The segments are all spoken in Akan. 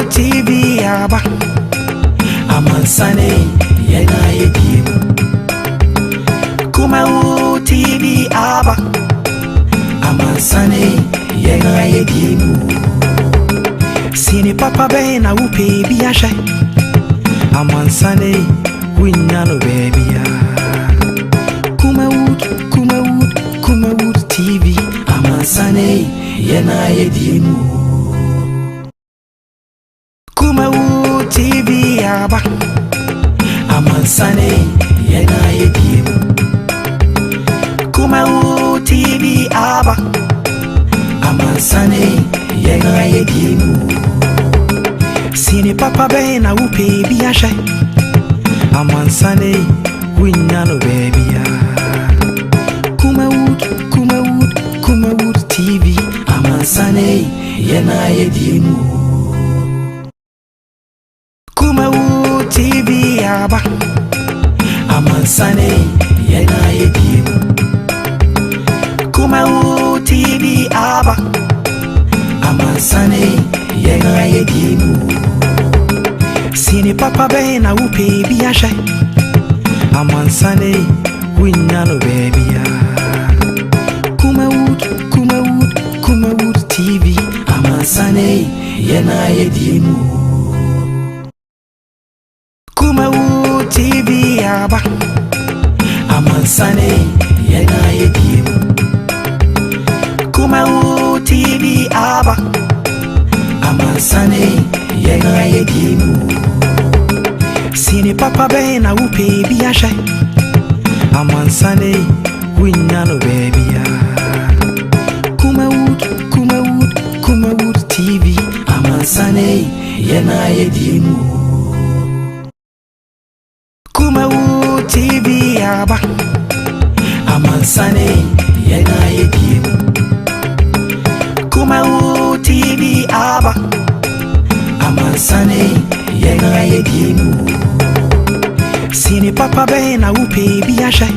TV aba amansane yena yedim Kumawood TV aba amansane yena yedim Sini papa be na upe biasha amansane winyano baby ya Kumawood TV amansane yena yedim Kumawood TV aba amansane yena yedim Kumawood TV aba amansane yena yedim Sini papa be na upe biasha amansane winyano baby ya Kumawood TV amansane yena yedim Kumawood TV aba amansane yena yedim Kumawood TV aba amansane yena yedim Sini papa be na upe biasha amansane winyano baby ya Kumawood TV amansane yena yedim Kumawood TV aba amansane yena yedim Kumawood TV aba amansane yena yedim Sini papa be na upe biasha amansane winyano baby ya Kumawood TV amansane yena yedim Kumawood TV aba amansane yena yedim Kumawood TV aba amansane yena yedim Sini papa be na upe biasha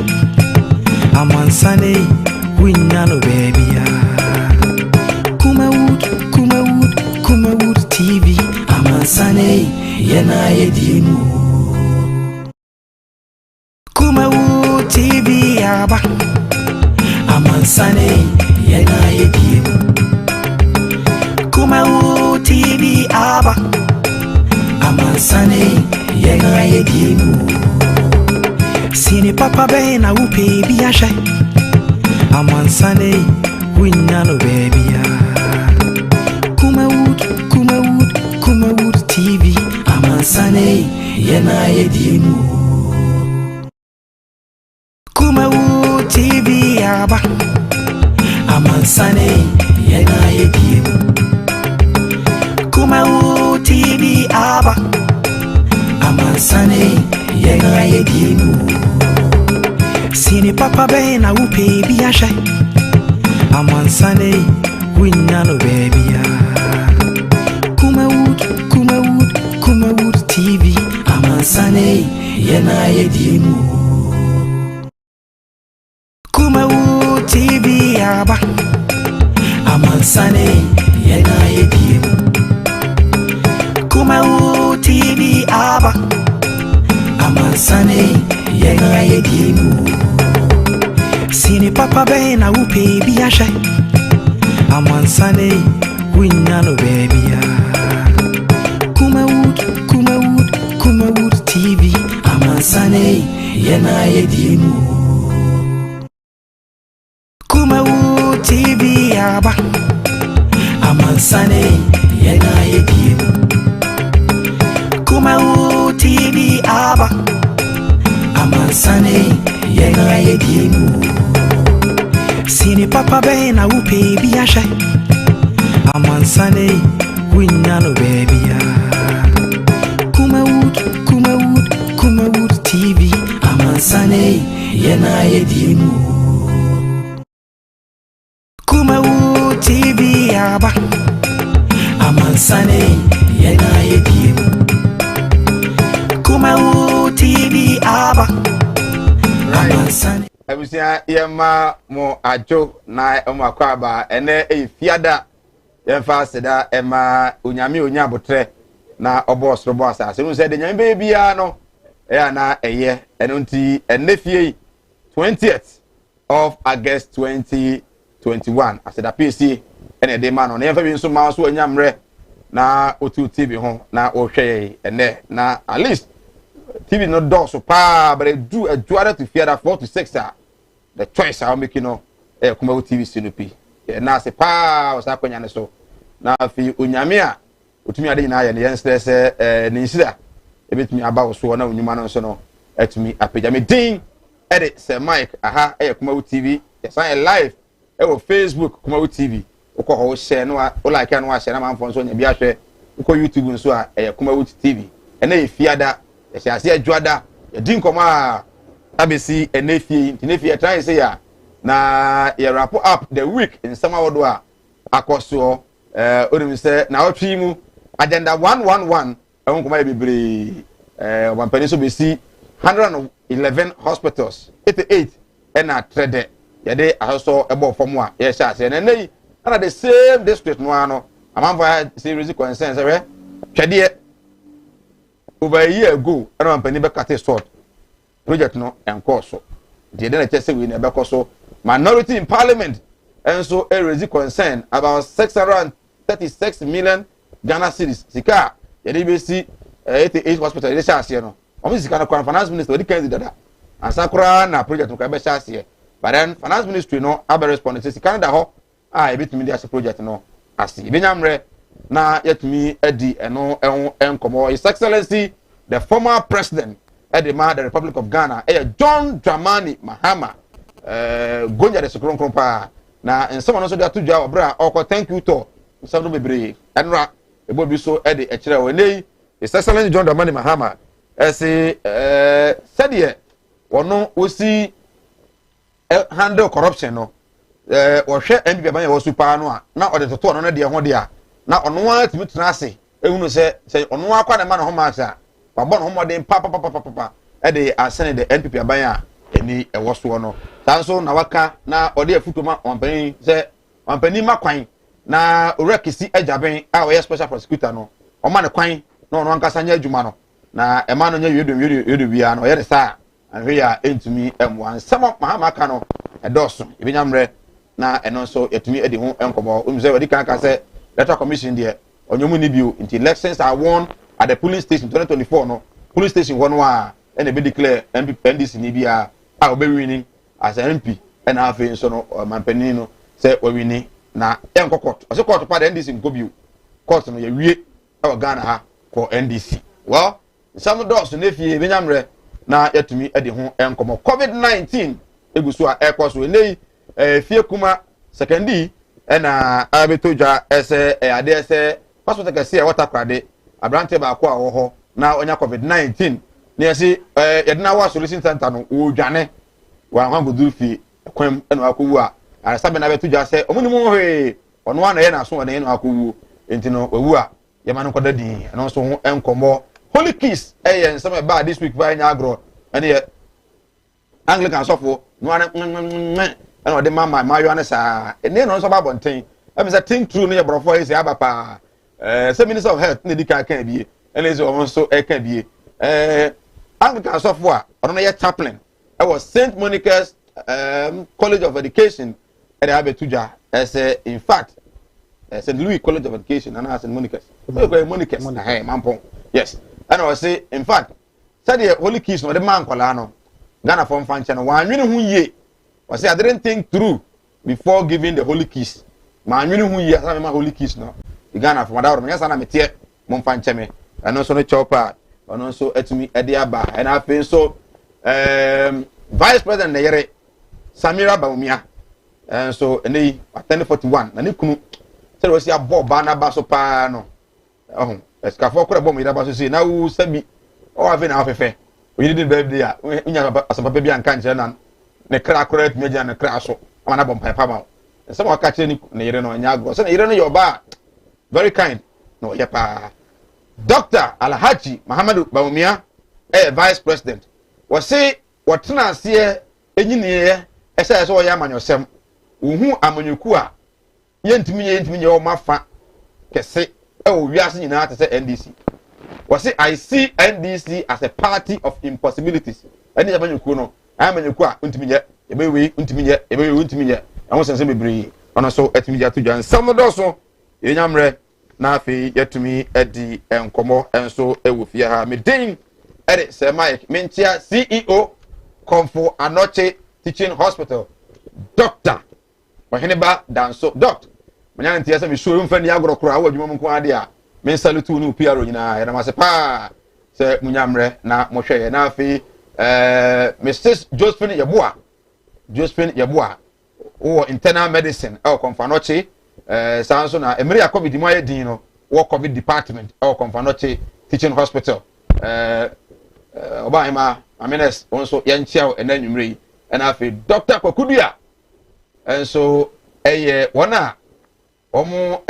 amansane winyano baby ya Kumawood TV amansane yena yedim Kumawood TV aba amansane yena yedim Kumawood TV aba amansane yena yedim Sini papa be na upe biasha amansane winyano baby ya Kumawood TV amansane yena yedim Kumawood TV aba amansane yena yedim Kumawood TV aba amansane yena yedim Sini papa be na upe biasha amansane winyano baby ya Kumawood TV amansane yena yedim Kumawood TV aba amansane yena yedim Kumawood TV aba amansane yena yedim Sini papa be na upe biasha amansane winyano baby ya Kumawood TV amansane yena yedim Kumawood TV aba amansane yena yedim Kumawood TV aba amansane yena yedim Sini papa be na upe biasha amansane winyano baby ya Kumawood TV amansane yena yedim Kumawood TV aba amansane yena yedim Kumawood TV aba amansane Abusia yema mo ajo na omo akwaba ene fiada yemfa seda ema onyame onyabotre na oboss robo asase no say de nyame bia no na eye eno nti enefie 20th of August 2021 as the PC ene de ma no na yemfa bi nso ma so anyamre na otu TV ho na ohwe ene na at least TV no do so pa but do a juara to fear that 4 to 6 the choice I make no Kumawood TV sinupi na se pa o sa kwanya ne so na fi onyame a otumi ade nyina ya ne yense se ne nsira ebetumi aba wo so na onyuma no so no etumi apagya me din edit se Mike aha Kumawood TV yes I live Facebook Kumawood TV uko ho share no o like no a share na manfo so nya bi ahwe uko YouTube nso a Kumawood TV ena efiada yes ase adwada ye din koma abesi enefie tinefie try say ya na ye wrap up the week in some wodo a akoso onim say na otwi mu agenda 111 ehun koma bebre wampani so besi 111 hospitals 88 ena trade ye de aso ebo fom a ye sha ase na nei na the same district no ano amamfa serious concern say twede over a year ago ena wampani be cut short project no enkoso the na chese we na be koso minority in parliament and so a raise concern about 636 million Ghana cedis sika ye dey be see 88 hospital dey sha ase no o mi sika na finance minister odi kan dada ansakura na project no ka be sha ase but then finance ministry no aba respond say sika na da ho e betumi dey ase project no ase e benyamre na yetumi edi eno enkomo his excellency the former president Edema the Republic of Ghana John Dramani Mahama gonja de sekron pa na nsema no so da tudwa obra oko thank you to nsema no bebre enra ebo bi so e de ekire we nei his excellency John Dramani Mahama say said wono osi handle corruption no wo hwe NPP ban wo super no a na ode toto no de ho de a na ono a timi tena ase ehunu se ono akwa na ma no ho ma asa babon ho modern papa e de asene de NPP aban a eni ewo so no tanso na waka na ode afutoma ompani se ompani makwan na orekisi ajaben a we special prosecutor no o ma ne kwan na ono ankasa nya adwuma no na e ma no nya yedo bia no ye de sa anhwe ya entumi emwa sama mahama ka no edoso ebenyamre na eno so yetumi edi ho enkobo umze wadi kan ka se electoral commission there onyomu ni bio until elections are won at the polling station 2024 no polling station one wa and they be declare NDC ni bia a obe winning as an MP and half in so no mampani no say we winning na enko court o se court pa the NDC nko bio court no ye wie e Ghana ha for NDC well some doors na fie benyamre na yatumi edi ho enkomo COVID-19 egusu a ekoso nei fie kuma secondary na abetodwa ese ade ese hospital kase e waterkrade abrante ba kwa wo ho na onya COVID-19 na yesi yedina wa solution center no wo dwane wa hangodu fi kwem eno akowu a arasabe na betodwa se omuni mu he ono wa na ye na so na ye no akowu enti no wawu a ye ma no koda din eno so ho enkomo holy kiss nsem ba this week ba nya agro ene ye Anglican sofo no ana eno de mama mayo ana sa ene no so ba bonten e say think true no ye brofo ye say abapa say minister of health ne di kan bie ene say o so e kan bie Anglican sofo a ono na ye chaplain I was St. Monica's College of Education at Abetuja as in fact St. Louis College of Education and St. Monica's Monica's hey mampon yes and I was say in fact said the holy kiss no the man kwala no Ghana from fan channel wan nwene hu ye was say I didn't think through before giving the holy kiss man nwene hu ye asa me holy kiss no the Ghana from that yes na metie mon fan cheme and also no chopper and also etumi ede aba and I feel so Vice President Neyere Samira Baumia and so ene 1041 na ne kunu say we see abo ba na ba so pa no escafo kura bom ida ba so say na wu sabi o ave na afefe we didn't birthday a unya asapapa bi anka nche na ne kra kura tumi agya ne kra so amana bom papa ma some aka che ni Neyere no nya go say Neyere no your ba very kind no ye pa Dr. Alhaji Muhammadu Baumia Vice President we say watena ase enyine ese so ya amanyosem uhu amanyuku a yentimi ye o mafa kese e o wiase nyina te se NDC was say I see NDC as a party of impossibilities. Any abanyuku no, I am anyuku a untimi ye, ebewe untimi ye, ebewe untimi ye. Awon sense bebre, ono so etimi ja to jan. Some do so, yenyamre na afi yetumi edi enkomo enso ewo fie ha. Me den ede se Mike mentia CEO Komfo Anoche Teaching Hospital. Doctor Waheneba Danso Doctor Manyana ntia se me show mfa ni agro kro awu adwuma mu nko ade a men salute nu PRO nyina ya na mase pa se munyamre na mohwe na afi Mrs. Josephine Yeboa o internal medicine Komfo Anoche sanso na emiri COVID mu ayedin no wo COVID department Komfo Anoche Teaching Hospital Obahima Amenes also yanchia enanwumre and afi Dr. Kokudua and so wana omo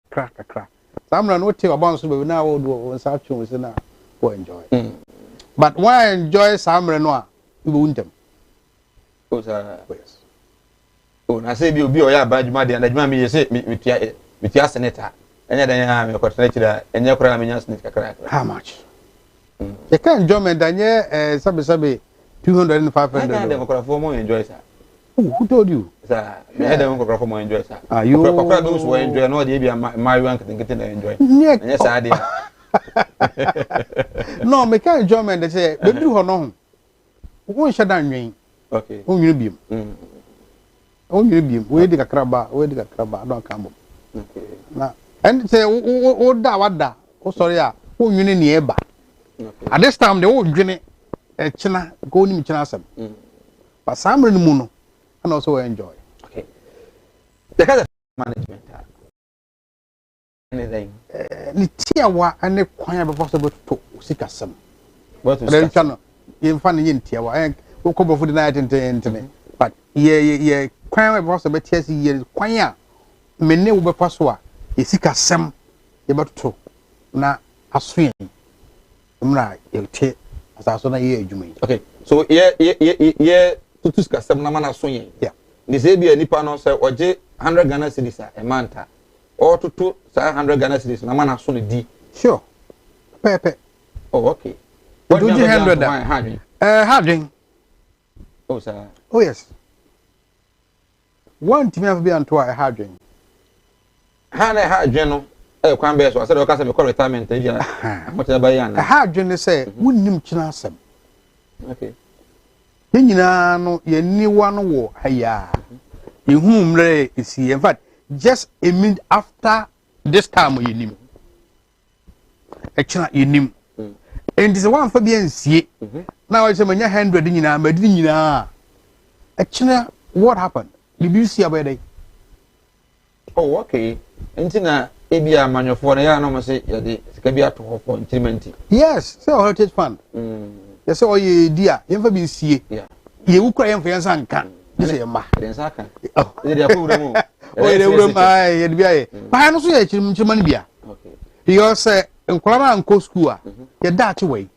crack. Samra no te about so be na wo do sa twon se na go enjoy. But when I enjoy Samra no a we wuntem. Oh sir. Yes. Oh na say bi obi o ya badwuma de na adwuma me say metia senator. Enya dan ha me kwatena kira enya kora na menya senator kakra. How much? You can enjoyment anye sabe 200 and 500. I dem kwara for more enjoy sir. Who told you? Sir, me head dem kwara for more enjoy sir. Are you kwara those who enjoy no dey be marry one kete na enjoy. Enya sir dey. No, me can enjoyment they say be do ho no. Won hye dan nwen. Okay. Won nwene biem. Won nwene biem. We dey kakraba don come. Okay. Na and say o da wada. O sorry a won nwene ne eba. Okay. At this time they won nwene china go ni china asem. But Samra no mu no and also enjoy. Okay. The kind of management anything. Ni tiawa ane kwan be possible to sikasem. What is that? Channel in fan yin tiawa we ko bofu na tentene. But ye kwan be possible tiasi ye kwan a me ne wo be paso a ye sikasem ye beto na asoen. Mra ye te asaso na ye adwuma. Okay. So ye tutus kasem na mana so yen. Yeah. Ni say bi anipa no say oje 100 Ghana cedis a month. Or to 100 Ghana cedis na mana so ne di. Sure. Pepe. Oh, okay. What do you 100 that? Harding. Oh, sir. Oh, yes. One team have been to a harding. Harding no. Kwan be so I said o ka say me call retirement e dia. What na buy yan. A harding say wonnim kina asem. Okay. Nyina no ye niwa no wo haya. Ye humre isi in fact just a minute after this time ye nim. E kina ye nim. And this one for be nsie. Now I say manya 100 nyina madi nyina Actually, what happened? Did you see about it? Oh, okay. Intina ebia manyofor na ya no say ya de sika bia to ho for intimenti. Yes, so heritage fund. Yes, so ye dia, ye fa bi sie. Yeah. Ye wu kra ye fa yansa nka. This is ma. Den saka. Oh, ye dia ko wura mu. Oh, ye wura ma ye bia ye. Pa no so ye chirima bia. Okay. Because say nkwara na nko school a ye da ache we.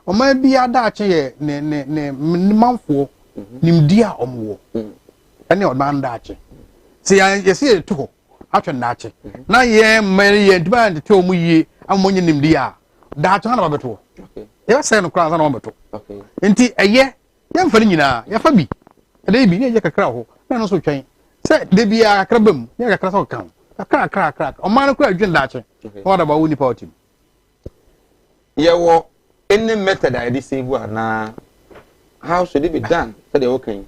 O ma bia da ache ye ne manfo nimdia omwo. Ene o man da ache. Se ye se to atwe na ache. Na ye mari ye ntiba ntete omu yie amonye nimdia. Da ache na ba beto. Okay. Ye say no kra na ba beto. Okay. Enti eye ye mfa nyina ye fa bi. Ede bi ne ye kakra ho. Na no so twen. Se de bia kakra bam, ye kakra so kan. Kakra. O man ko adwen da ache. What about woni pa team? Ye wo any method I dey save na how should it be done? So they okay.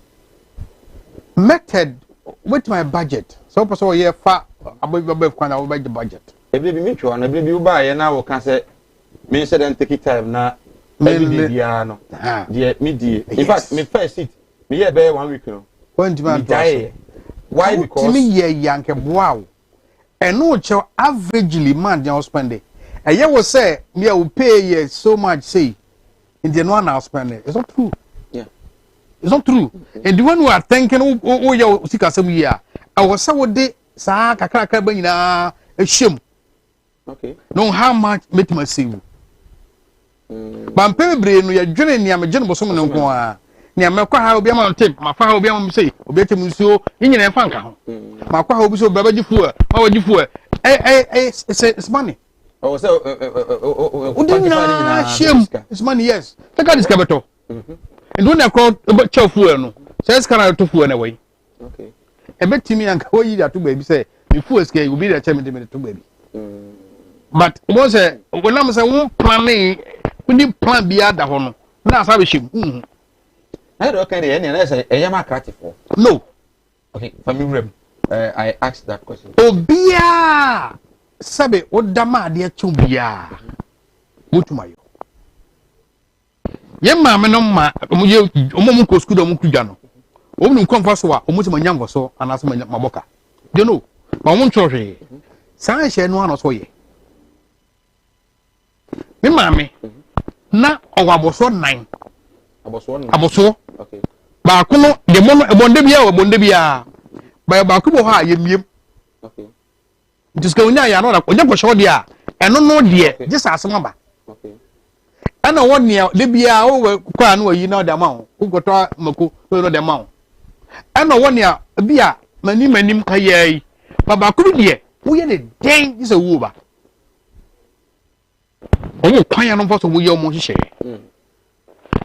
Method with my budget. So person ye fa above kwana over the budget. Every be mutual na every be buy ye na wo kan say me say dem take time na every day bia no. Dey me die. In fact, me first seat me here be 1 week no. When demand to why? Because me ye yanke wow. And no cho averagely man dey spend it. And ye will say me I will pay ye so much say in the one I'll spend it. It's not true. yeah. It's not true. And the one who are thinking oh you see some year. I was so de sa kakra ba nyina a shame. Okay. No how much make me save. But pay no ya dwene ni am gye no bosom no nko a. Ni am kwa ha obi am tip, ma fa ha obi am say obi atem nsuo, nyina e fa nka ho. Ma kwa ha obi so baba gifu a, ma wagifu a. It's money. Oh, so shame. It's money, yes. Take out this capital. And when I call about chofu no, says can I to fu anyway. Okay. E bet me and go yi that to baby say, the fu escape will be the chairman to baby. But was a when I'm say one planning, we need plan be other one. Now I shame. I don't care any and I say, I am a cat for. No. Okay, family I asked that question. Obia sabe odama de chumbia. Mutumayo. Ye ma me no ma omuye omom ko school do mu kudwa no. Omnu konfa so a omutima nyamvo so anase maboka. You know, ma omu nchorwe. San hye no ano so ye. Me ma me na owaboso 9. Aboso. Okay. Ba ko no de mono ebonde bia o bonde bia. Ba ko bo ha ye miem. Okay. Jiska onya ya no na onya bosho de a eno no de jisa asema ba. Okay. Ana woni a de bia o kwa no yi na de ma ho. Ugoto mako no de ma ho. Ana woni a bia manim kayai. Baba kuru de wo ye ne den jisa wo ba. Omo kwan ya no fo so wo ye omo hihye.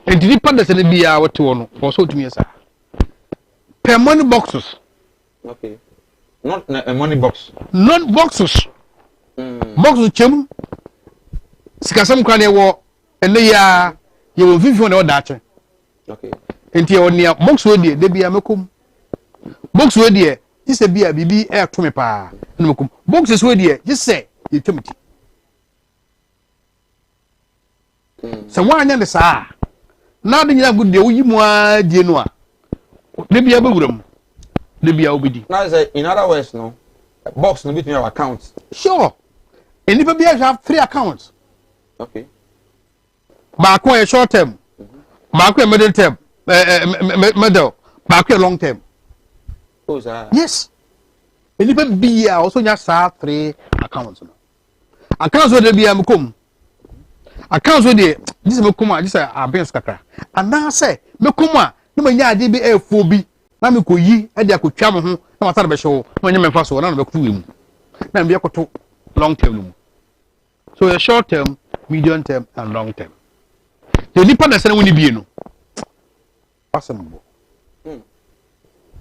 And the dependence in the bia what to for so to me sir. Per money boxes. Okay. Not a money box. Not boxes. Boxes chem. Sikasam kwan e wo ene ya ye wo fifi na o dache. Okay. Enti o nia box we de bia mekom. Box we de ji se bia bibi e to me pa na mekom. Boxes we de ji se ye twemti. Se wanya ne saa na de nyina good de wo yimu a die no a de bia ba wuram de bia obedi. Now say in other words no box no between our accounts. Sure. And if you have 3 accounts. Okay. Back one short term. Back one middle term. Middle. Back one long term. Oh, sir. Yes. And if you be also just have 3 accounts. Accounts where they be come. Accounts where they this me come this are bens kakra. And now say me come no me nya ade be e4 na me ko yi e dia ko twa me ho na mata be hyew no nya me fa so na be kutu emu. Na me yakoto long term no. So a short term, medium term, and long term. The nipa na sene woni bie no. Awesome.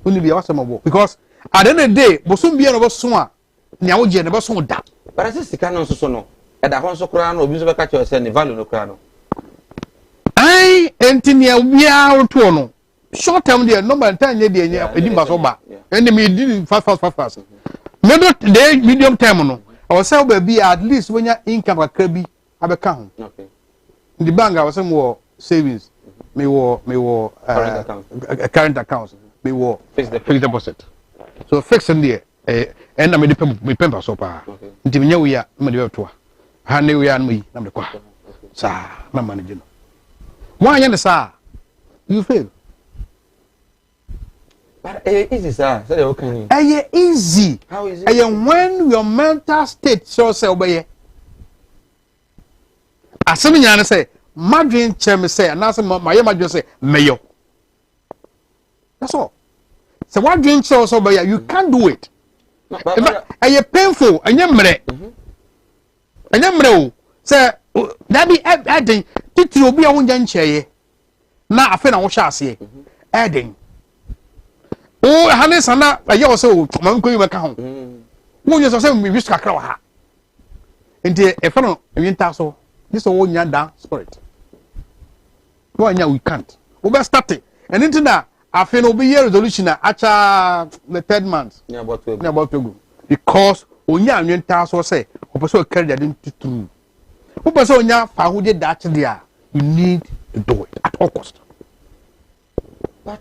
Woni bie awesome because at the end of the day, bosom bie no bosom a nya wo je ne bosom da. But as sika no so no. E da hon so kra no obi so be ka che say ne value no kra no. Ai entinia bia wo to no. Short term there number time dey dey edi ba so ba. And me did fast. Medium term no. I was say be at least when your income akra bi abeka ho. Okay. In the bank I was say more savings. me wo current account me wo fixed deposit so fixed in there and na me de me pempa so pa nti me nyawo ya me de to ha ne wo ya no yi na me kwa sa na manage no one anya ne sa you fail but easy sir say they okay easy how is it when your mental state shows say obeye asem nya ne say madwin chem say na say maye madwin say meyo that's all so what dream shows obeye you can't do it painful anya mre o say that be adding titiri obi a wonja ncheye na afa na wo hwa ase adding o hane sana aye o say o manko yi meka ho wo nyo so say mi wish kakra wa ha enti e fa no winta so this wo nya da spirit wo nya we can't we be start and into na afa no be year resolution acha the third month yeah about to go because onya winta so say o person carry that into true o person onya fa ho de that there you need to do it at all cost but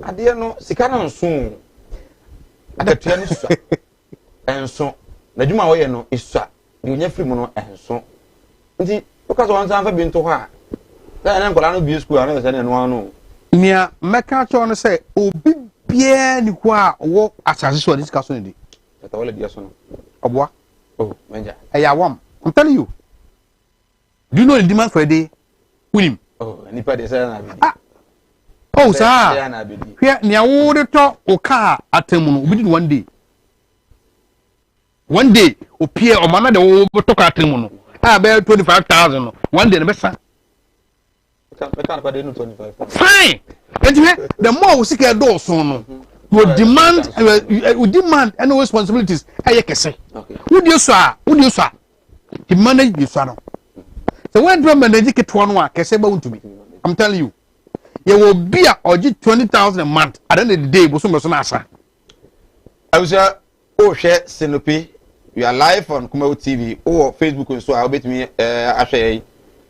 ade no sika na nso akatua ni sua enso na dwuma wo ye no isua de onya free mu no enso nti okaso wan san fa bi nto ho a da na nkola no bi school ana se na no anu nia meka cho no say obi bia ni ko a wo asase so de sika so ne de ta wala dia so no oboa oh menja ayawam I'm telling you do you know the demand for a day winim oh nipa de say na bi oh sir here nia wo de to o car atemu no obi did one day o pie o mana de wo to car atemu no a be 25,000 no one day ne be sa fine and the more we seek a door so no you demand any responsibilities ayekese would you so he manage you so no so when do manage ke to no a kese ba untumi I'm telling you you will be a oji 20,000 a month at the end of the day boso na asa I was share Sinopi we are live on Kumawood TV or Facebook and so I'll bet me ashare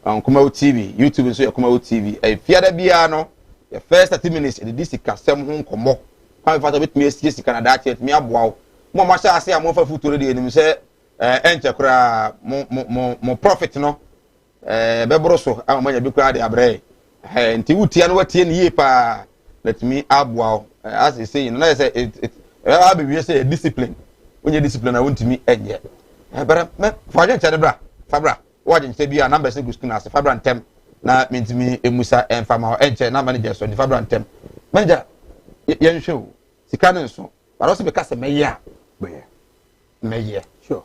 on Kumawood TV YouTube and so Kumawood TV e fiada bia no the first 30 minutes the this kasem ho komo kwa fa bet me esi Canada chat me aboa mo ma sha ase am fa futuro de enim se enche kura mo profit no bebro so amanya bi kura de abre nti wutia no watie ne ye pa let me aboa as you say no say it be say discipline onye discipline I want me enye bara for agent de bra fabra waje nche bia number se gusku na se fabra ntem na mentimi emusa enfama enche na manager so di fabra ntem manager yen hwe sika ne nso bara so be kase meya meye sure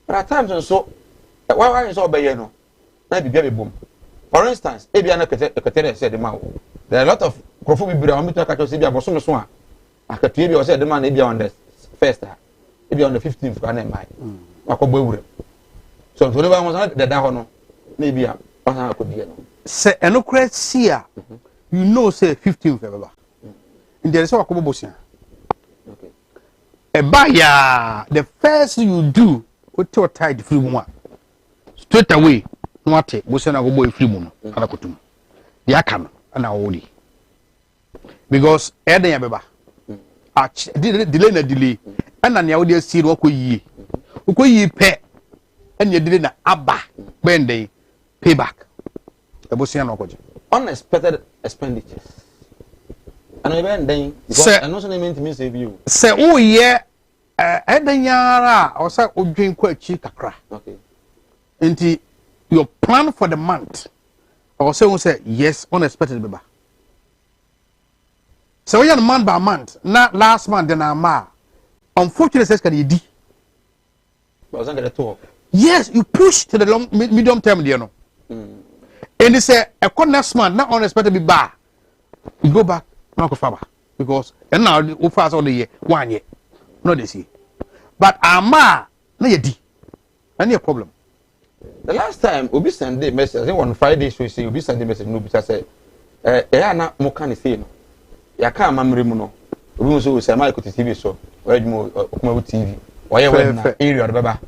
but at times so why so be no na bibia be bom for instance ebia na ketere said the man there are a lot of crofo bibira on meet akacho se bia boso so a akatua bia o said the man ebia on the first ebia on the 15th ka na mai akọgbo ewure so to never want the da ho no na ebia o na akọbie no se enocracy you know say 15th February in there is what akọbọ bosia okay ebaya the first thing you do what your tide free mu a straight away no ate bosia na akọbọ free mu no ana kotum ya ka no ana wodi because eden ya beba delay ana ne awodi asiri wakoyie ukoyi pe enya delay na aba bende payback ebosia na okoje unexpected expenditures and even then because and also meant me save you se o ye eden yara o say odwen kwa chi kakra okay enti your plan for the month or say yes unexpected beba so we are month by month na last month then ama unfortunately says can you di wasn't get to yes you push to the long medium term there no and they say a next month not unexpected be bad you go back not go far because and now we fast all the year 1 year no this year but ama na you di any problem the last time obi send a message I think on Friday so say obi send a message no be say na mo kan say no ya ka amamre mu no obi mo so say my ko TV so Kumawood TV oye wed na area de baba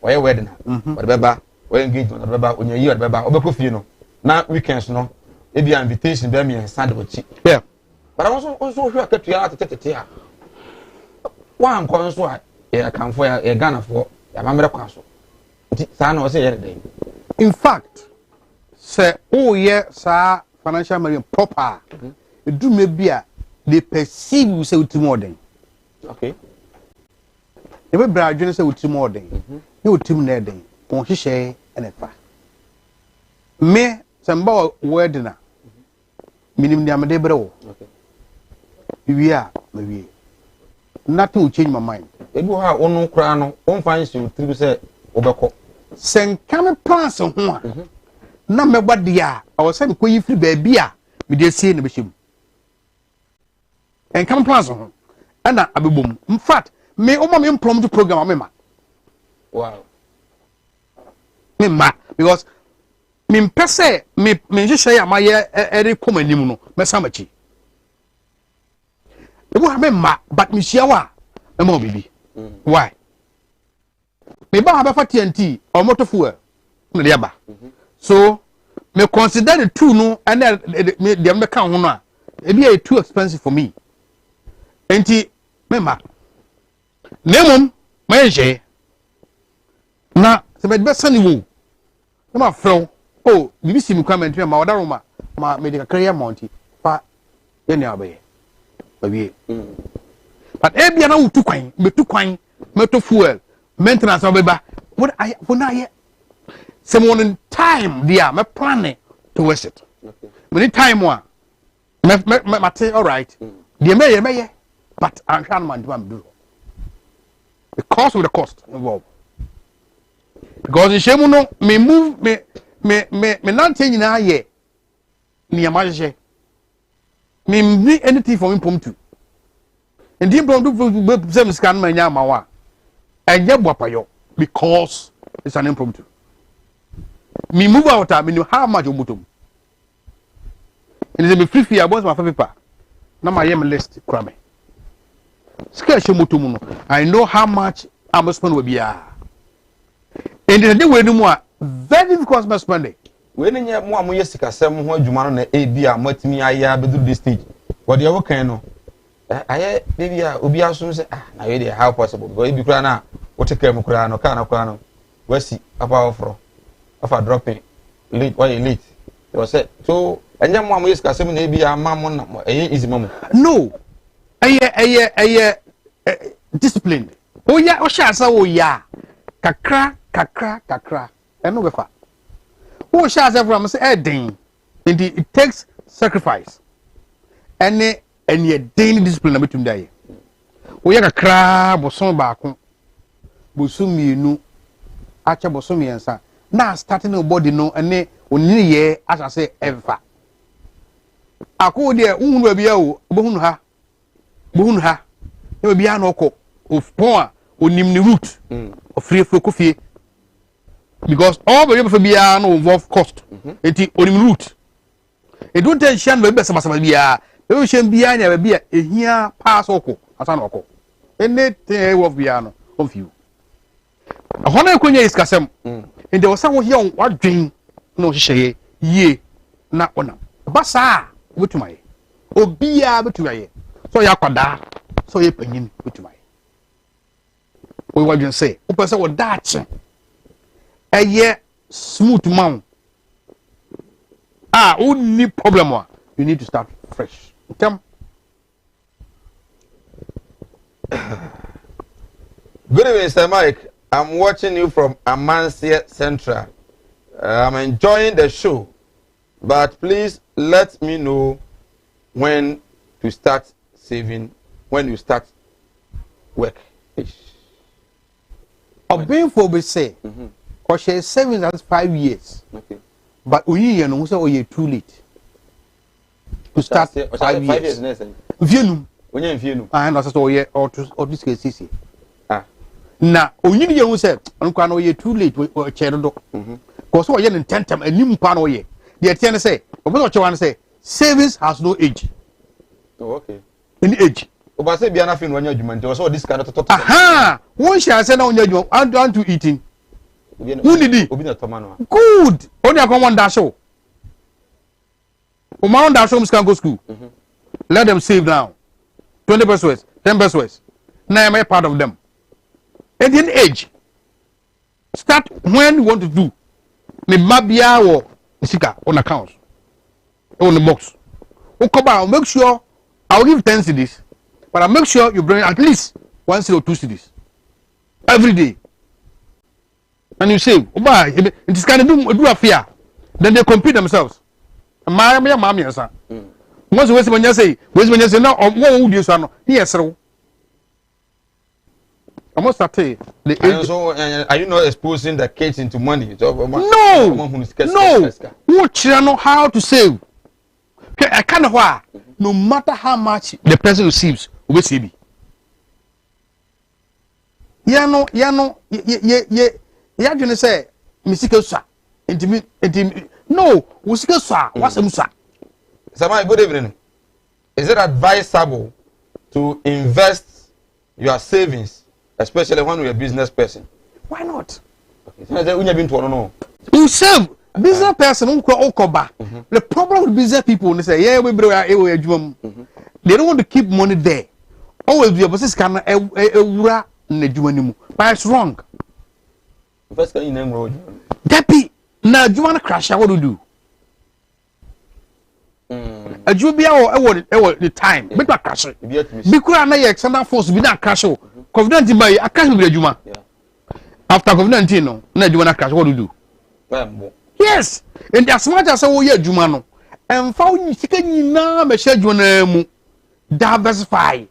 oye wed na de baba oye engagement de baba onye yi de baba obekofie no na weekends no e be invitation be me send wachi yeah but I also hwe akatua atetete a wan kon so a e kanfo ya Ghana fo ya mamre kwaso nti sa na o se ye den in fact say oh yeah sa financial marine proper do me bia they perceive you say uti more den okay e be bra adwene say uti more den e uti na den on hihye enefa me samba word na minim dia me de bre wo okay we are maybe nothing will change my mind ebi ha onu kra no on fan si utiri say obekọ sen kame plans ho a na me gbade a I was say ko yi free baby a me dey see na be him en kame plans ho ana abebom in fact me o ma me impromptu program me ma wow me ma because me pese me hye ya ma ye ere komanim no me samachi ebu ha me ma but me hia wa e ma obibi why me ba ha be fa TNT or motor fuel na dia ba so me consider the two no and me dem be kan ho no a e be too expensive for me enti me ma nemum ma ye na se be sani wo na ma fro oh bibi si mi comment ma wadaro ma me de kakra monti fa ye ne abaye baby but e bia na wutu kwan betu kwan meto fuel maintenance obeba what I na some one time there me plan to waste it okay many time one me all right the me but I can't man do because of the cost involved because in shemu no me move me not change na ye ni amaje me need anything for impromptu and the impromptu some scan man nyama wa enye boapayo because it's an impromptu me move out me know how much obutom and is me free about my paper na my yem list kra me scale shomutom no I know how much I must spend with bia and the day we no more very difficult to spend we ne nya mo amoye sikasem ho adwuma no na e bia matimi aya bedu this stage what the work kan no aye baby a obi aso say ah na we dey how possible because e bi kura na what take am kura no kana kura no wasi apa ofro afa dropping late why late you was say so enya mo amoye sikasem na e bia mammo na easy mammo no aye discipline oya o sha asa oya kakra eno be fa o sha asa from say den indeed it takes sacrifice any daily discipline na betum daye oya kakra boson baako bosom mienu acha bosom yensa na starting no body no ene onini ye asa say ever ako de unhunu ba bia o bohunu ha e ba bia na okọ ofpon a onim ni root of free kofie because all the people bia no involve cost enti onim root e don't tension be sama bia e shem bia nya bia ehia pass okọ asa na okọ anything of bia no of you ahona ekonya iskasem enti wo sa wo hia wadwen na o hihye ye na onam basa wetumaye obia betumaye so ya kwada so ye panyin wetumaye we wadwen say o pese wo daach eye smooth man only problem you need to start fresh come good evening Mr. Mike. I'm watching you from Amansia Central. I'm enjoying the show, but please let me know when to start saving, when you start work. Being for be say, or she is saving that's 5 years. Okay. But we know so you too late to start 5 years. Vienu. When you vienu. I know so ye or this case. Na onyini ye hu say onko na oye too late o chero do because o ye ntentem anim pa na oye the tie ne say obo che wan say savings has no age. Oh, okay. Any age oba say bia na fe no anya adwuma nti so this kind of toto aha won sha say na onya adwuma and to eating who need obi na toma no good only akon one dash o Amount that shows can go school. Let them save now. 20 pesos, 10 pesos. Now I'm a part of them. At the age, start when you want to do. Me mabia or sika on accounts. On the box. Make sure I'll give 10 cedis, but I'll make sure you bring at least 1 cedi or 2 cedis every day. And you say, it is kind of do a fear. Then they compete themselves. Mommy, sir. Once when you say, no, or what would you say? Yes, sir. I must say, are you not exposing the kids into money? No. Watch you know how to save. I can't know no matter how much the person receives, we see me. You gonna say, Mr. Sir, no, Mr. Sir, what's a Musa? Samai, good evening. Is it advisable to invest your savings, especially when you're a business person? Why not? You save business person the problem with business people, they say, yeah, we bring they don't want to keep money there. Always be a business can but it's wrong. First can you name road? Deppy, now do you want to crash? What do you do? A Jubia or the time, but not crash it. Because I know external force be not crash. Confident by a cash with Juma. After confident, no, you want to crash. What do you do? Yes, and as much as all year Jumano, and found you chicken now, Michelle Junemu, diversify.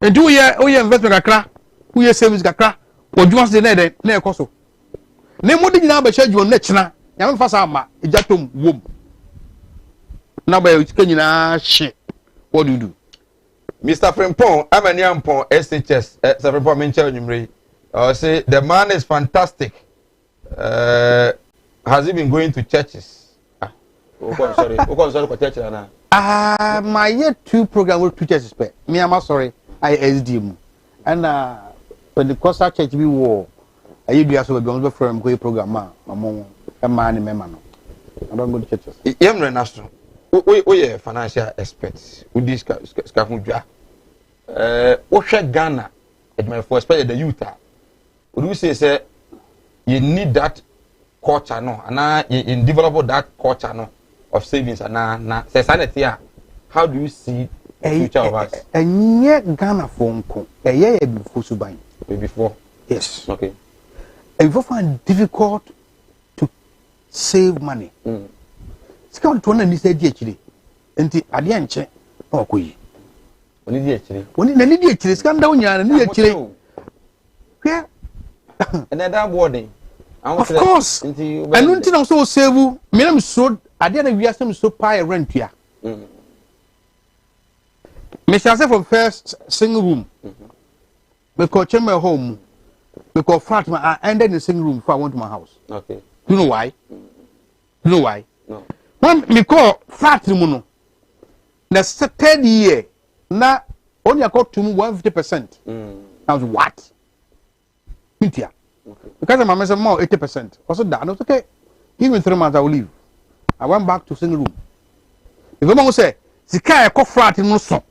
And do ye investment a crack, who ye savings a crack, or do you want the net, near Cosso? Name what did you now Michelle Jun Letchna, young Fasama, a jatum womb. Now by chicken shit. What do you do? Mr. Frimpong, I'm a young pong, SHS, Frimpong Minchel, say the man is fantastic. Has he been going to churches? Sorry, my year 2 program with 2 churches. Me, I'm sorry, I SDM. And when the Costa Church we war, I usually also be on the firm program, among a man in Memano. I don't go to churches. Young Renastro, we are financial experts. We discuss Skafuja. Osha Ghana, at my first pay the Utah. Would you say, you need that culture no and you develop that culture no of savings and na sanity. How do you see the future of us? And yet Ghana phone call a year before Subai. Before? Yes. Okay. And if you find difficult to save money, it's called to one and this DHD. And the Adianche or Kui. When you DHD? When you need DHD, it's come down here and DHD. Yeah. And then that boarding. Of course. And until also save you, me so I didn't we some so pay rent here. Me shall say from first single room. Because chamber home. Because flat I ended in the single room before I went to my house. Okay. You know why? You know why? No. When me call flat room, the third year, now only I got to 150%. I was what? Mintia. Okay. Because my mother more 80%. Also that was okay. Give me 3 months, I will leave. I went back to single room. If a man say, "Sika I flat in so,"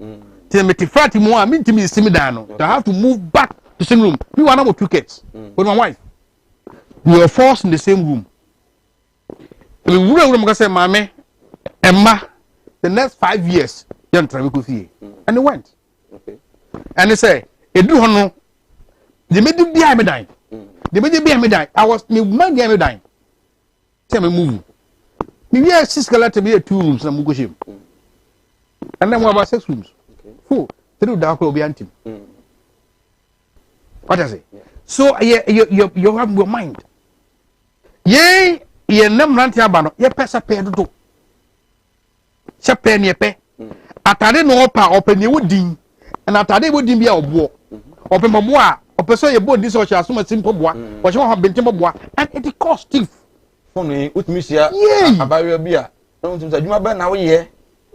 tell me to flat more. I mean to me see me down. I have to move back to single room. We were number 2 kids with my wife. We were forced in the same room. We were say, "Mommy, Emma, the next 5 years, you try to see," and they went. Okay. And they say, "They do no." They made it behind me dying. They made it behind me dying. I was me man behind me dying. Tell me move. Me we are 6 skeleton be 2 rooms na mugo shim. And then we about 6 rooms. Okay. 4. 3 da ko be antim. What I say? Yeah. So you have your mind. Ye nam ranti aba no ye pesa pe dodo. Se pe ne pe. Atade no opa ne wodin. And atade wodin bia obo. Opa mabo a person you bought this or as much simple boy, but you have been simple boy, and it costs stiff. Funny, with Monsieur, about your beer. No, you remember now, yeah.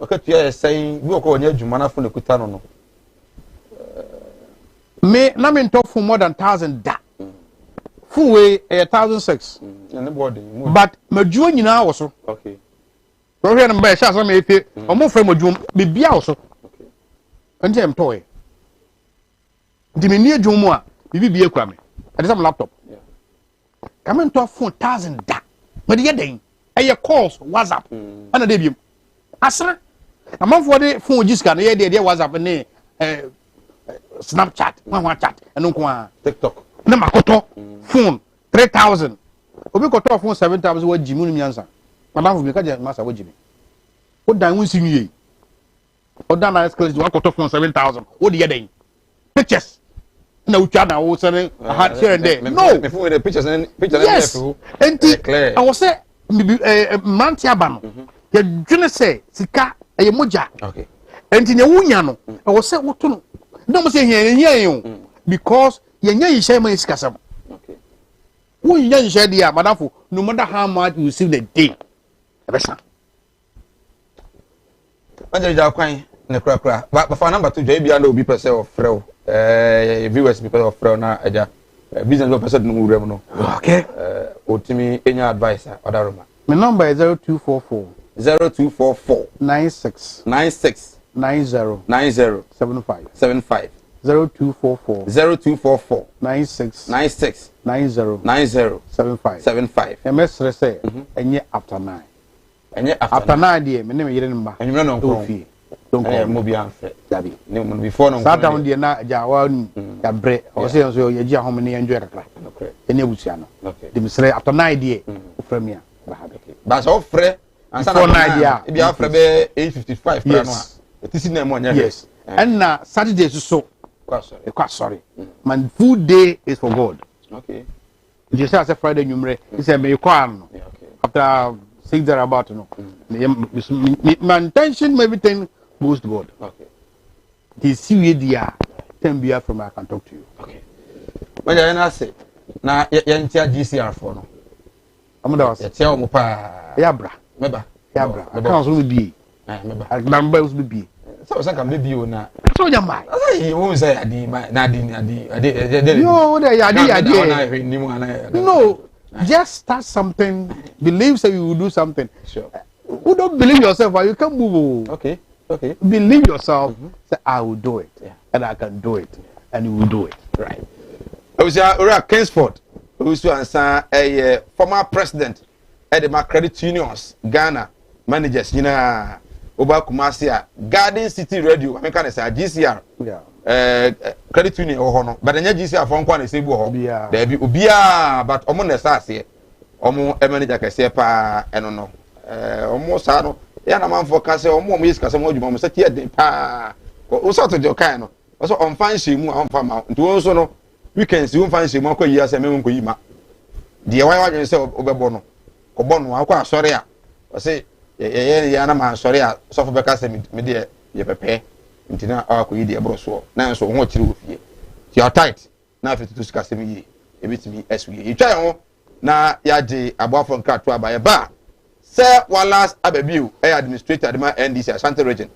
Okay, you are saying, we are going to Jumana from the Kutano. May not mean talk for more than 1,000 da. Full way 1,006. And the body. But my junior now also. Okay. so here na sha so me efe omo frame odwum bibia wo so enti em toy di me ni adwum mu a bibi bie kwa me ade some laptop come into phone 1000 da me de yeden eye calls WhatsApp ana de biem asa amanfo de phone jiska no ye de WhatsApp ne Snapchat one chat eno ko a TikTok na makoto phone 3000 obi koto phone 7000 wa jimu ni miansa madam me ka je masa wa jimi o dan won sinwie o dan na escalate wa koto phone 7000 o de yeden pictures na utwa na wo sene here and there no me phone the pictures yes enti I was say manti aba no ye dwene say sika eye moja okay enti ne wunya no I was say woto no no mo say here because ye nya yi share man sika sam okay won nya yi share dia madafo no matter how much you receive the day ebesa anja ja kwan ne kura ba fa number 2 joy bia na obi pese of frel viewers because of frel na aja business no person no wura no okay otimi enya advisor odaroma my number is 0244 96 90 75 0244 96 90 75 MS say enye after 9 after 9 dey me name yire nba enye no nko don't mo bi anfe dabi ne mo before no sat down dey na jawa nu ya bre o say so ye gi ahom ne enjoy kakra okay ene busia no dey me say after 9 dey o premier ba so frɛ ansa na e bi afrɛ be 855 pra no a etisi na mo nya yes and na Saturday so quite sorry man food day is for God okay if you say Friday numre he say me call okay after 6 there about no my intention everything goes to God okay the see dia can be from I can talk to you okay when you na say na yentia GCR for no amda was yetia o mo pa ya bra meba kan so bi meba number was bi so can be o na so ya mai say you won't say adi na adi no there adi no just start something believe say you will do something sure who don't believe yourself you can move okay believe yourself say I will do it and I can do it and you will do it right ora Kingsford who answer a former president at the credit unions Ghana managers Oba Kumasi Garden City Radio I mean can say GCR credit union or hono but anya GCR for nkwa na sebu ho there be obia but omo na sase omo manager kase pa eno no omo sa no ya na manfo kase omo yiska mo adwuma mo sati ade pa o so to jokan no o so on fan shemu on fa ma nto so no weekends won fan shemu akwa yi ase me won ko yi ma de why wadwen se obebo no obo no akwa asore a o se ye na ma asore a so fo beka se me de ye pepe ntina akwa yi de ebro so na so ho kire ofie ti are tight na afetutu sika se me yi ebitimi eswie yi twa ho na ya de aboafo nka to abaye ba se Wallace Ababiu administrator de ma NDC Ashanti region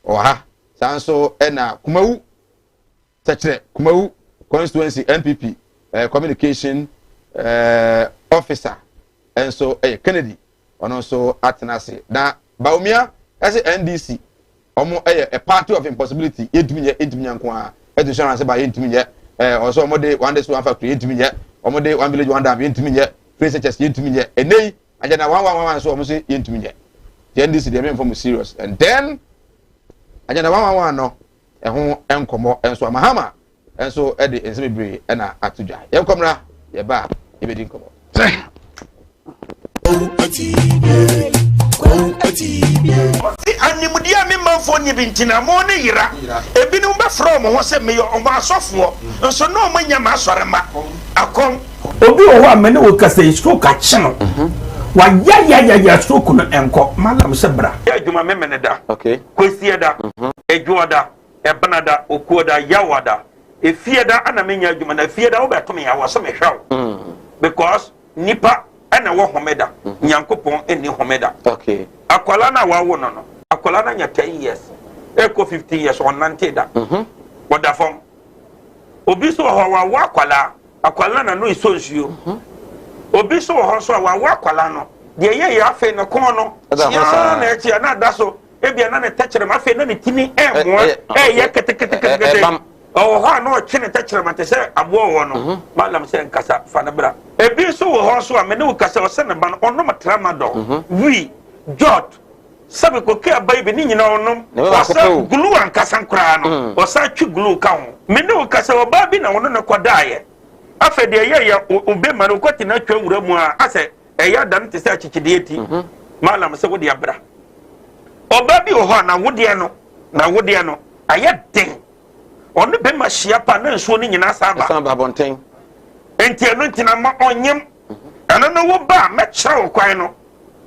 oha sanso na Kumawu secretary Kumawu constituency NPP communication officer and so Kennedy ono so atenase na Baumia as NDC omo a party of impossibility edumi nko a insurance ba edumi ye also omo de one day one factory edumi ye omo de one village one dam edumi ye free searches edumi ye enei ajana 111 so omo say edumi ye the NDC dey inform serious and then ajana 111 no ehun enkomo enso amahama enso e de ensemebre e na atudwa yenkomra ye ba e be din komo animudia me manfo nye bintina mo ne yira ebinu be from ho se me yo ma asofo nso no mo nya ma asorema akom obi o ho amene wo kasa stroke a chino wa ya stroke no enko malam se bra ya adwuma me mene da okay kwesi da edwoda ebanada okuoda yawada efieda ana menya adwuma na fieda wo beto ya wo so me hwaw because nipa ana wo homeda nyankopon eni homeda okay akwala na wa wo no akwala na nya 10 years eko 15 years on 90 da woda fom obi so ho wa akwala na no iso nsuo obi so ho so wa akwala no de ye ya afi no kon no ya na echi na da so ebia na ne tachere ma afi na ne tini mo ye kete oh ha no chene tachere ma te se abo wo no malam se nkasa fa na bra ebi so wo ho so a me ne wo kasa o se ne ba no ono matrama do we jot sabe ko ke abai be ni nyina onom wasa glue ankasa nkra no wasa twi glue ka ho me ne wo kasa o ba bi na wono ne kodaye afa de ye obe ma no kwati na twa wura mu a ase eya dan te se achichide eti malam se wo de abra oba bi o ho na wode no aye den onu be ma hia pa na nsuo ni nyina saba bonten enti eno ntina ma onyem ana no wo ba me kire wo kwan no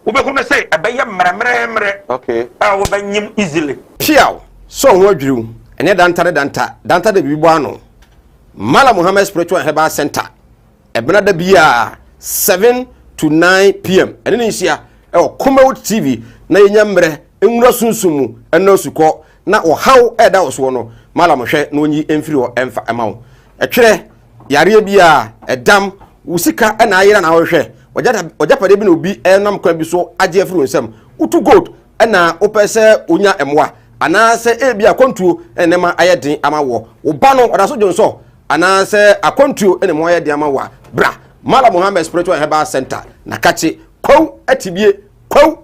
wo be hu na say abaye mremremre okay wo ba nyim easily piaw so ho adwiru ene danta de bibo ano Mala Muhammad Spiritual Herbal Center ebena da bia 7 to 9 p.m. ene ni hia Kumawood TV na yenya mre enwura sunsumu ena suko na o haw eda oso no Mala mohwe na onyi emfiri o emfa emawo etwere yare bia edam usika ena ayira na wohwe ojapade bi na obi enam kwa bi so age afiri onsam utu gold ena opese onya emwa anase ebi akontuo enema ayedin amawo wo ba no odaso jonso anase akontuo enema ayedin amawa bra Mala Muhammad Spiritual Herbal Center na kachi kwaw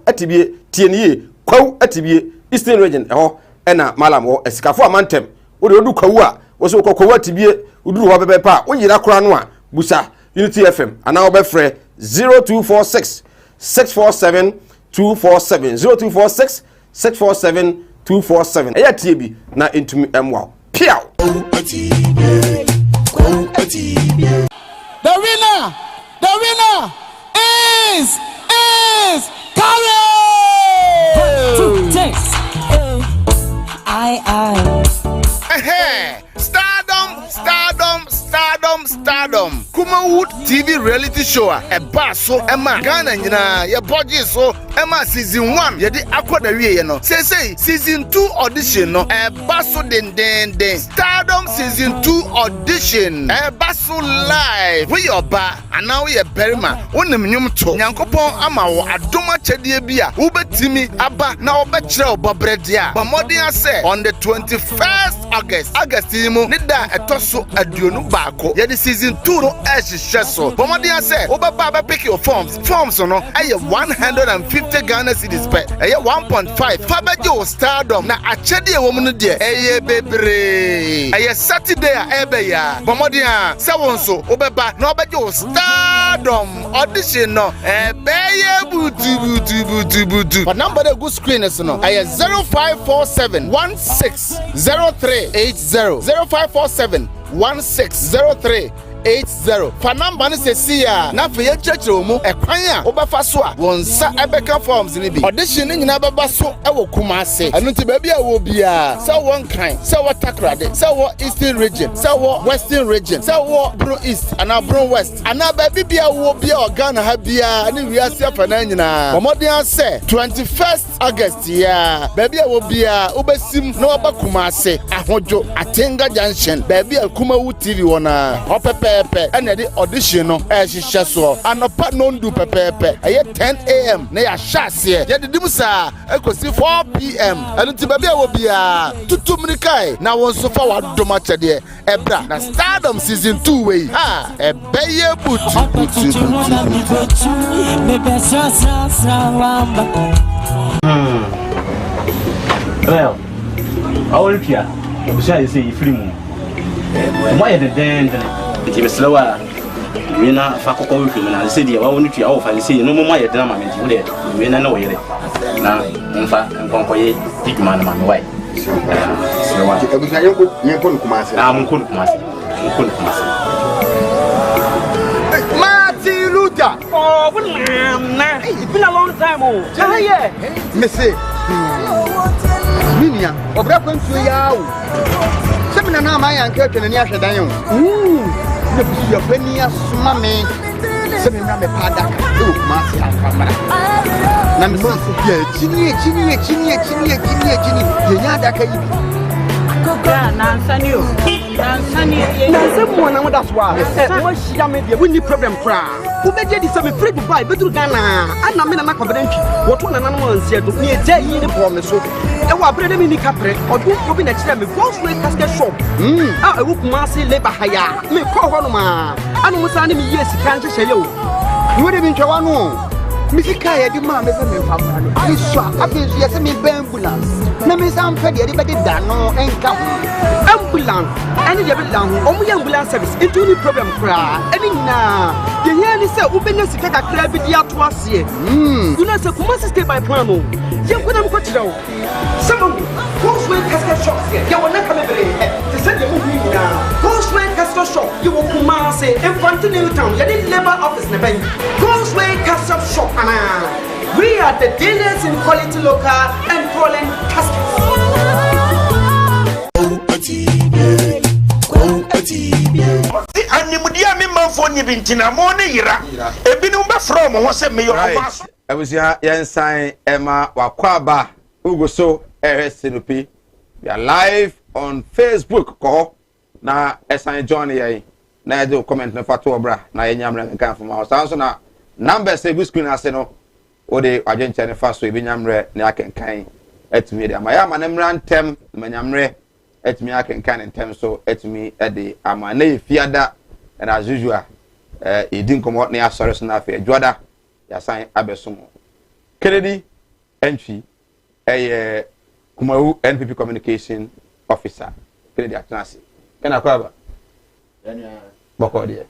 atibie tienie kwaw atibie Eastern Region eho ena Mala mo esikafo amantem wo de odu kwaw a wo so kwaw atibie uduru ho bebe pa wo yira kora no a busa Unity FM ana wo be frɛ 0246 647 247 0246 647 247 eya tie bi na entumi emwa piaw The winner is Karen. Stardom. Kumawood TV reality show a basso Emma Ghana nyina ye budget so Emma season 1 ye di akwada wie no. Say season 2 audition no e basso den. Stardom season 2 audition e basso live. We your ba and now we berima wonim nyum to. Nyankopon ama wo adoma chedie bia wo betimi aba na wo be kire obobrede a. Bamodin say on the 21st August mu ni da etoso aduonu baako ye di season 2 no ehye so. Bamodin say wo be ba pick your forms no aye 150 Ghana cedis per aye 1.5 fabeje o Stardom na achede wo mu no de aye bebre aye Saturday a ebe ya Bamodin say wonso wo be ba na obeje o Stardom audition no ebeye butu but number the good screen is no aye 0547 160380 0547 160380 fa number ni se ya na fe ye chechiro mu ekwan a obefa so a wonsa ebeka forms ni bi audition ni nyina beba so e wo Kumase anu ti ba bia wo bia se won kan se wo Takrade se wo Eastern Region se wo Western Region se wo Bro East ana Bro West ana ba bia wo bia Ghana ha bia ni wiase afa na nyina omodian se 21st August ya ba bia wo bia obesim na oba Kumase ahojo Atenga Junction ba bia Kumawood TV wona opepe and the audition no ehye so anopa no ndu pepepe 10 a.m. na ya shase ye de dimusa ekosi 4 p.m. anu ti babia wo bia tutu mnikai na won so fa wadoma chede ebra na Stardom season 2 wey ha ebeye butu well all pia obusha say ifrimu why the den ti beslewa mina fa kokko wi na se dia wa woni tua wo fa se no mo ye dena ma me ti wo de mina na wo yere na mfa nkonkoye tigma na ma me wai slewa ebusa yenko Kumase munko Kumase Martin Luther oh na it's been a long time oh yeah me say minia obra kwantu ya o semina na ma yanka twene ni ahwedan yo na busu pani asoma me semina me pada ka o Kumase akamara na me so ya chini ye nya daka yi kokra na nsani o na nsani na se mo na mo da so a wo hia me de we ni problem kra Ubeje di same free Dubai bedu Ghana ana me na na confident woto na na no ansia do ne je yi ni promise so e wa brede mi ni kapre odu obi na kire me Volkswagen casket shop ah e wo kuma se labor haya me ko ho no ma anu musa ni mi yes kan hye hye o ni we de bi ntwa no Misika ya di ma me se me papa no iswa afi so yese me ambulance na me sam fe de be da no enka ambulance ani de be da ho omu ya ambulance service into ni problem kra ani na ye here ni se ubenya sika kakra bi di ato ase you know se kuma stay by plan no ye kwena mo ko tira o some Volkswagen casket shop here ya wona ka me bere te se de mo hu ni na Volkswagen casket shop you will kuma say in front of New Town ya di labor office na ben Volkswagen casket shop. We are the dealers in quality local and foreign caskets. The animudia me man for ni bintina mo ne yira. Ebinu ba from ho se me yo oba. I was here sign Emma Wakwaba Ugoso Sinopi. We are live on Facebook ko na sign Johnny yai. Na do comment na fatu obra na yenyamre kan from house. So na number say good screen ase no o de agent ne fa so e binyamre ne akenkan etumi de amaya manemra ntem manyamre etumi akenkan ntem so etumi e de amana efiada and as usual e din komo ne asore so na afa adwada ya san abesomo Kennedy entry Kumawood NPP communication officer Kennedy Atanasi kana kwaba boko de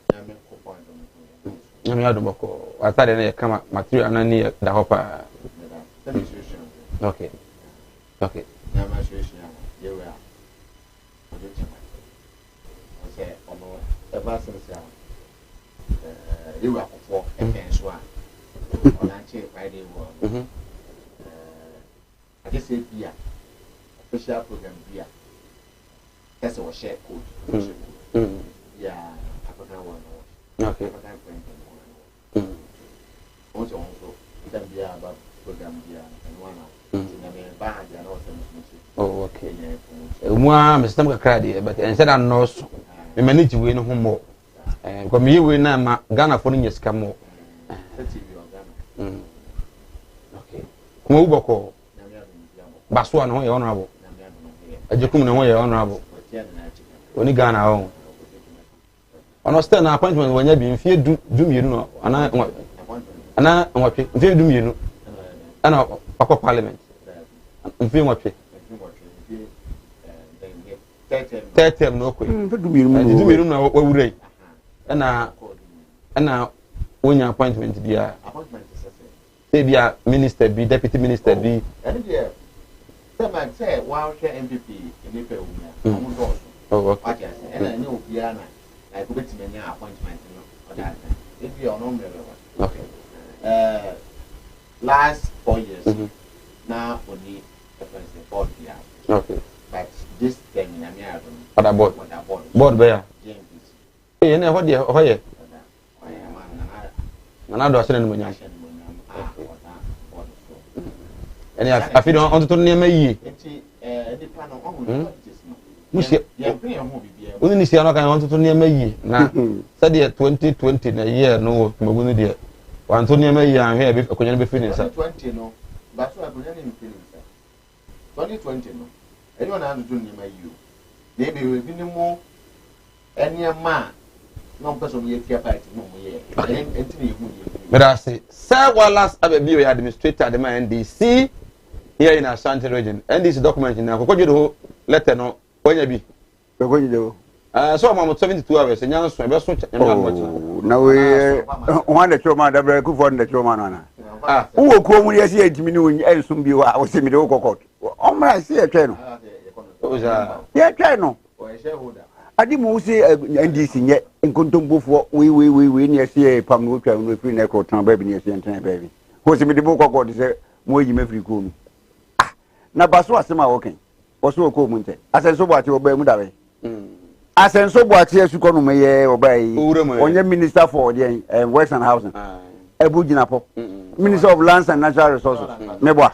Nyami ado boko atade na kama material anani da hopa okay nyama shweshia yewe a ojo chama ose ono eba sense a yewe akofo efenso a onanche Friday wo I say bia official program bia that's our share code yeah African one okay also then be about program here and one na me ba ja no so oh okay umwa me system kakra de but instead of nurse me manage we no homo because me we na ma Ghana for no nyesika mo okay kuma uboko baso na ho ye honorable ajekum na ho ye honorable oni Ghana ho understand na appointment wanya bi mfie du mienu no ana nwapwe mfie du mienu ana akọ parliament mfie nwapwe tetem no kwe du mienu na wawurai ana wonya appointment bia say bia minister bi deputy minister bi man say wow share MPP in the oh okay and no piano like go to many appointment no that if you are not okay last 4 years now only the president board here okay but this time in America other board where eh na ho de ho ye na do asene no nya eni afi do on to ne ma yi musi oni ni sia no kan on to ne ma yi na said 2020 na year no magunu de wan to ne ma yi an he be akonya be finish 2020 no but so akonya ni finish 2020 no anyone and do ne ma yi maybe we bi ni mo eni ma no person ye tia party no mo ye enti na yehu ye but I say sir Wallace abebi o administrator the NDC here in Ashanti region NDC document na kokojo do letter no onya bi kokojo do so am 72 hours nya so be so na we one the choma da bre ku for the choma no na wo ko mu yesi entimi ni ensum bi wa wo se mi de kokot o mra se etwe no o za ye twe no o shareholder adi mu se NDC nye nkontombofo we ni ese pam no twa no free na ko tan ba bi ni ese enten ba bi wo se mi de kokot se mo yi me free ko mi na baso asema woken oso ko mu nte asenso bo ati oba mu dawe asenso bo ati esuko no meye oba yi onye minister for the works and housing ebu jinapo minister of lands and natural resources mebo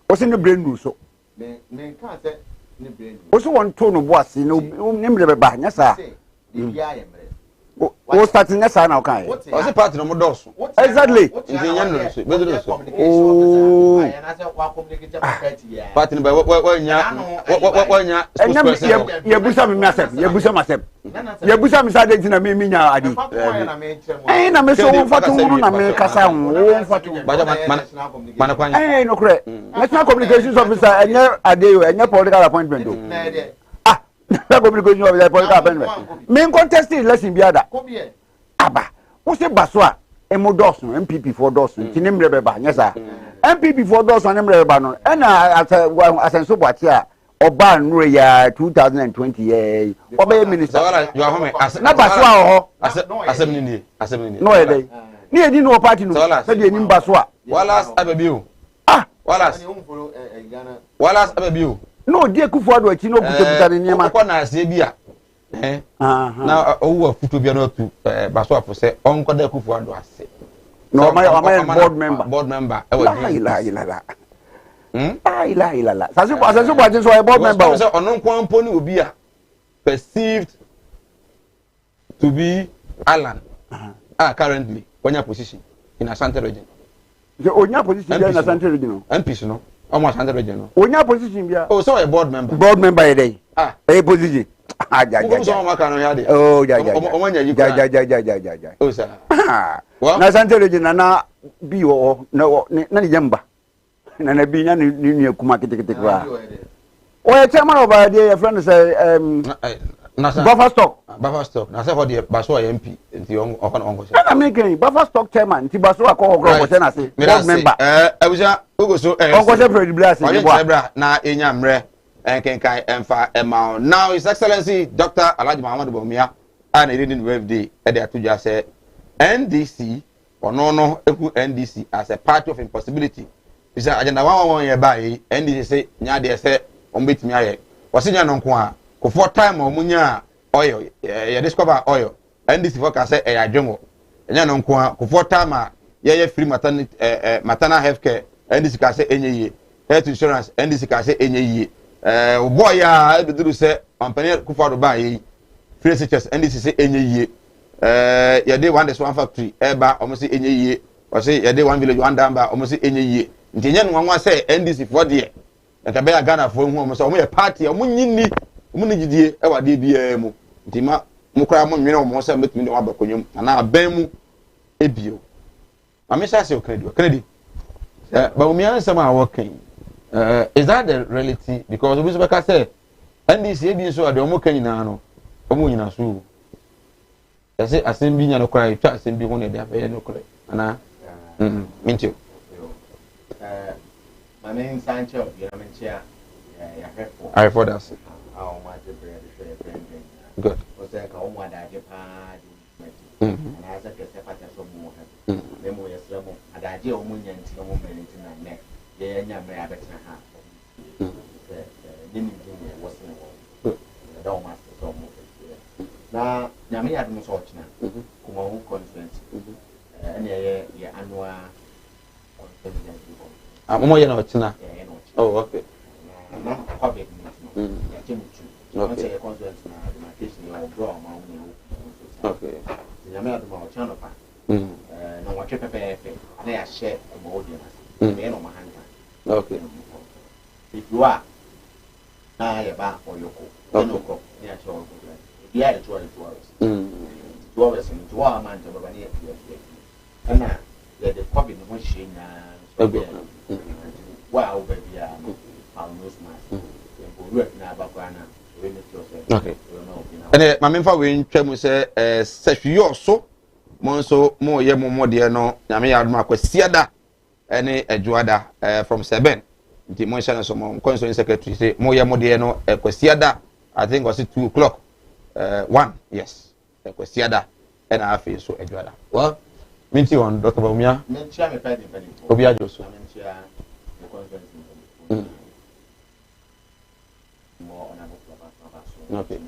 osi ne brain do so me kan se ne brain oso won to no bo ase no nimre be ba nya sa bibia ye mre o starting na sa na o kan o se party no mo doso exactly ntinya no so bedo so oh party no ba wa nya ya busa mi asep ya busa mi sa de tina mi nya adi na me so won fatu no na me kasa won fatu mana kwanya no kre national communications officer enye ade yo enye political appointment do na communication officer political appointment me contest election biada aba wo se baso a emo doso MPP for doso ntine mre beba nyesa MPP for doso ne mre beba no na asenso boate a oba nure ya 2020 oba minister na baso a ho asem ni no e dey ni edi no party no se de ni baso a walas ababiu walas ababiu no die kufuado achi no kutebuta ni niema ko na ase bia na owu afuto bia no tu baso afo se onko da kufuado ase no my board member e wa ila sasu bo so board member so onon kwampo ni obi a perceived to be Alan currently onya position in Asante region onya position in Asante region MPs no omo Asante region no onya position bia oh so a board member e dey position so ma kan ya dey omo nya yi ja oh sir na Asante region na bi wo na ni jamba na bi nya ni kuma kitikiti kwa o ya chairman of your friend say buffer stock na say for the baso MP nti onko say na make buffer stock chairman nti baso akọ ogro say na say board member abuja ogo so onko say Fred Blast ni bwa na enya mre enkenkan emfa ema now his excellency Dr. Alhaji Muhammad Bawumia and reading birthday e dey atuja say NDC ono eku NDC as a party of impossibility is agenda 111 ye bai NDC say nya de say ombetimi aye wasinya no nko a ko for time omunya oil ye discover oil NDC for ka say e adwenwo nya no nko a ko for time a ye free maternal health care NDC ka say enye health insurance NDC ka say enye boy ya ebiduru say ompany kufado bai free teachers NDC say enye ye dey one this one factory eba omo say enye o say ye dey one village one damba omo say enye ntinya no nwa say NDC for there nka be ya Ghana for hu omo say omo ye party omo nyini omo ne gidie e wade bia mu ntima mo kra mo nwene omo say metumi de wa bakonyum na aban mu ebio amesha say Kennedy but we answer my working is that the reality because we speak say NDC e bi so ade omo kan nyina no omo nyina so say assembly nya no kra twa assembly ho ne de afa no kra ana minti my name is Sancho, you know, I for that. Good. Was there a one that and as a cassette of more. Nemo is Remo, and I do Munian to the woman in my neck. Yeah, and may I better have. Didn't was in the don't master so much. Now, Yami had no such now. Kumawood conference. And yeah, annual conference. Momo ye na otina. Oh, okay. Na public meeting. Ya temu tu. Okay. Once conference na demarcation ya draw ma wo. Okay. Ya me adu ma o channel pa. Na wa twa pepe na ya share ma audience. Me no ma hanga. Okay. If you are na ya ba oyoko. Oyoko. Ya cho oyoko. Ya de 2 hours. 2 hours ni 2 hours man to baba ni ya. Na ya de public no shi na. Okay. Wow, baby, I'll lose my okay. And my member we ntwam say sehwe so mo so mo ye mo de no na me ya ma kwasiada ene adwoada from 7 nti mo sha so mo console secretary say mo ye mo de no kwasiada I think was 2 o'clock 1 yes kwasiada ena afi so adwoada well minti on Dr. Bawumia mentia me pedi obi ajo so mentia the conference more on about okay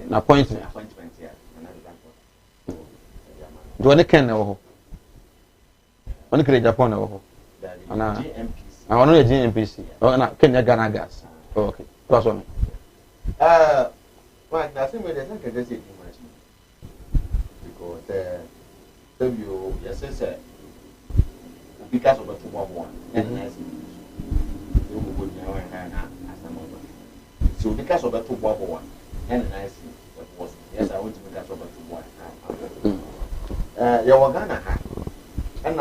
na appointment yeah do ne ken na wo oni kire Japan na wo ana I want to GMPC oh na Kenya Ghana gas oh, okay That's one. Right, now, some of the second day too much. Because, yes, sir, because of the 2-1, and nice. You would know, and as a mother. So, because of the 2-1, and nice, was, yes, I want to because of the 2-1. You were gonna have, and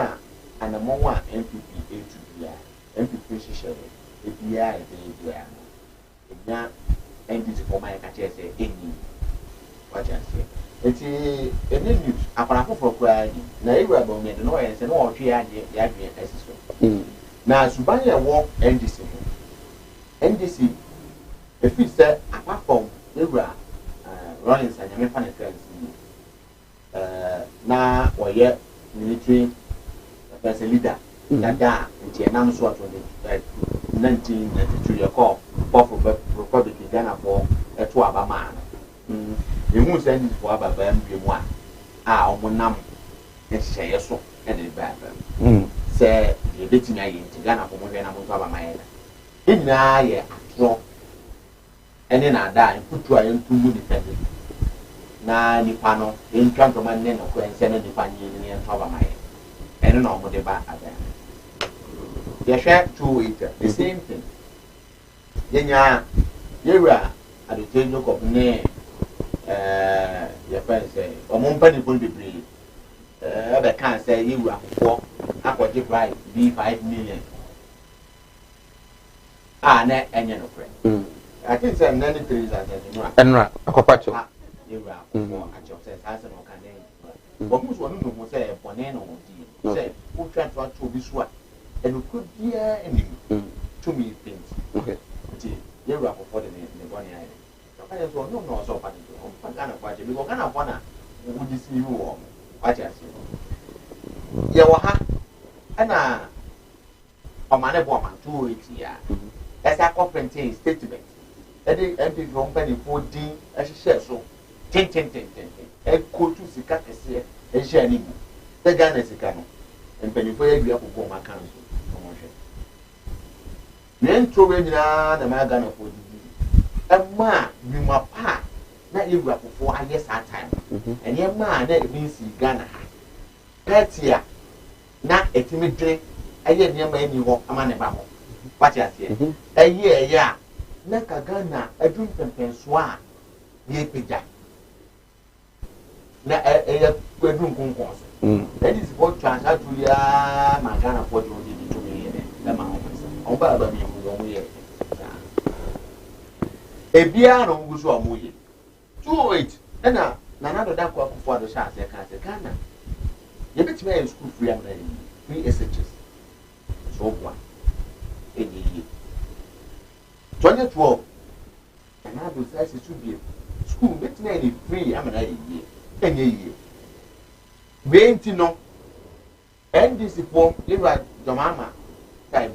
a more MPP A to B, MPP share, API, API, and this for my catcher say, any. What I say. It's a news. Upon a for crying. Now you are going to know and say, no, she had the idea as so. Now, Subania walk NDC. If we say, apart from Libra, Rollins and American friends, now or yet military as a leader, Nada, which is announced what 1992 your call, for Republican Ghana for a 2 man. You won't send it for about one. Omonam and share so and the bad. Say, the betting I in Ghana for when I'm on my head. In I draw and then I die and put you into good defending. Na ni pano, in front of my name of when sending the pan in top of my head. And no more the back at them. They share 2 each, the same thing. Yenya, you are at the table of name. Your friend say, or Mompany will be brave. I can't say you are for aqua right, be 5 million. Net and your friend. I think some 93 And right, a copacho. You are for at your sense, as an organic. But who's one who say, Bonano, say, who tried to be swat, and who could be any to me things. Okay. You are for the Bonnie Island. I just want no so funny. I'm going to watch it because I'm going to would you see you warm? Watch us. Yawaha, and a man woman 2 weeks here. As a corporate statement, and the company 14 as she says so 10. A coat to see cat a shining. The gun is a cannon, and penny for you have to go my council. Then throw in the Magana for a man, you my pa, not you were for 4 years at time, and your man that means you Ghana. That's here. Not a timid drink, I get near my any walk a man about. But yes, a year, yeah. Naka Ghana, a drink and swan, ye pija. Na a bedroom concourse. That is what transfer to ya, my Ghana for you did to me, the mountains. On Baba, you will a piano was a movie. 208, and another duck for the shots. I can't say Ghana. You bet me in school free, 3 SHs. So one. 2012, and I decided to be school, bet me free, I'm an year. And a year. Wait, no. And this form, live at the mama time.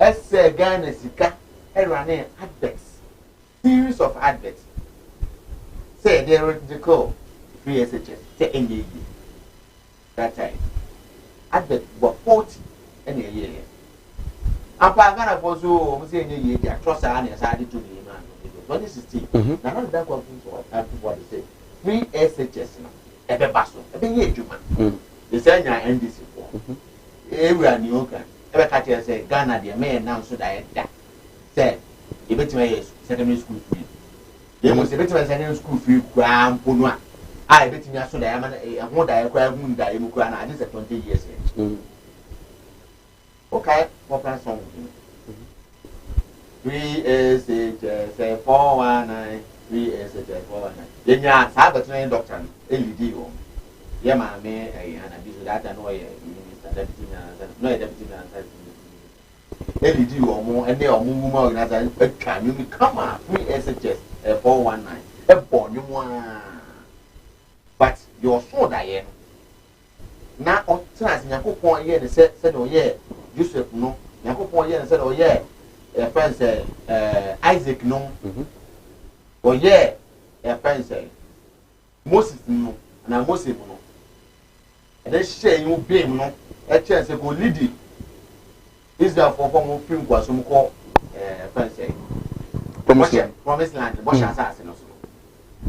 As say Ghana Sika, and running adverts. Series of adverts. Say they were the call 3 SHs. Say any year. That time. Advert was 40 and a year. I'm Ghana for so saying a year. I trust I decided to be man. 2016. Now that what they say. 3 SHs. Ebe baso. Ebe ye juma. The same NDC for. Every new can. Ebe catch say Ghana the man now so that say. You bet me secondary school free. You must bet me secondary school free. Gram punwa. I bet me so that I'm more that I cry that you can. I just 20 years. Okay, what plan song? 3 SHs 419. 3 SHs 419. Then ya have a doctor. LED. Yeah, my man, and I do that. I know minister deputy. No deputy. LED or more, and they are moving organization. Can you come on 3 SHs 419? A born you one. But you're so dying. Now, on trans, Yako point here and said, oh, yeah, Joseph no. Yako point here and said, oh, yeah, a friend said, Isaac no. Oh, yeah, a friend said, Moses no, and I Moses no. And then share you beam no, a chance to go lead. Is there for form of film was some call, friend say. promise land bo sha asase no so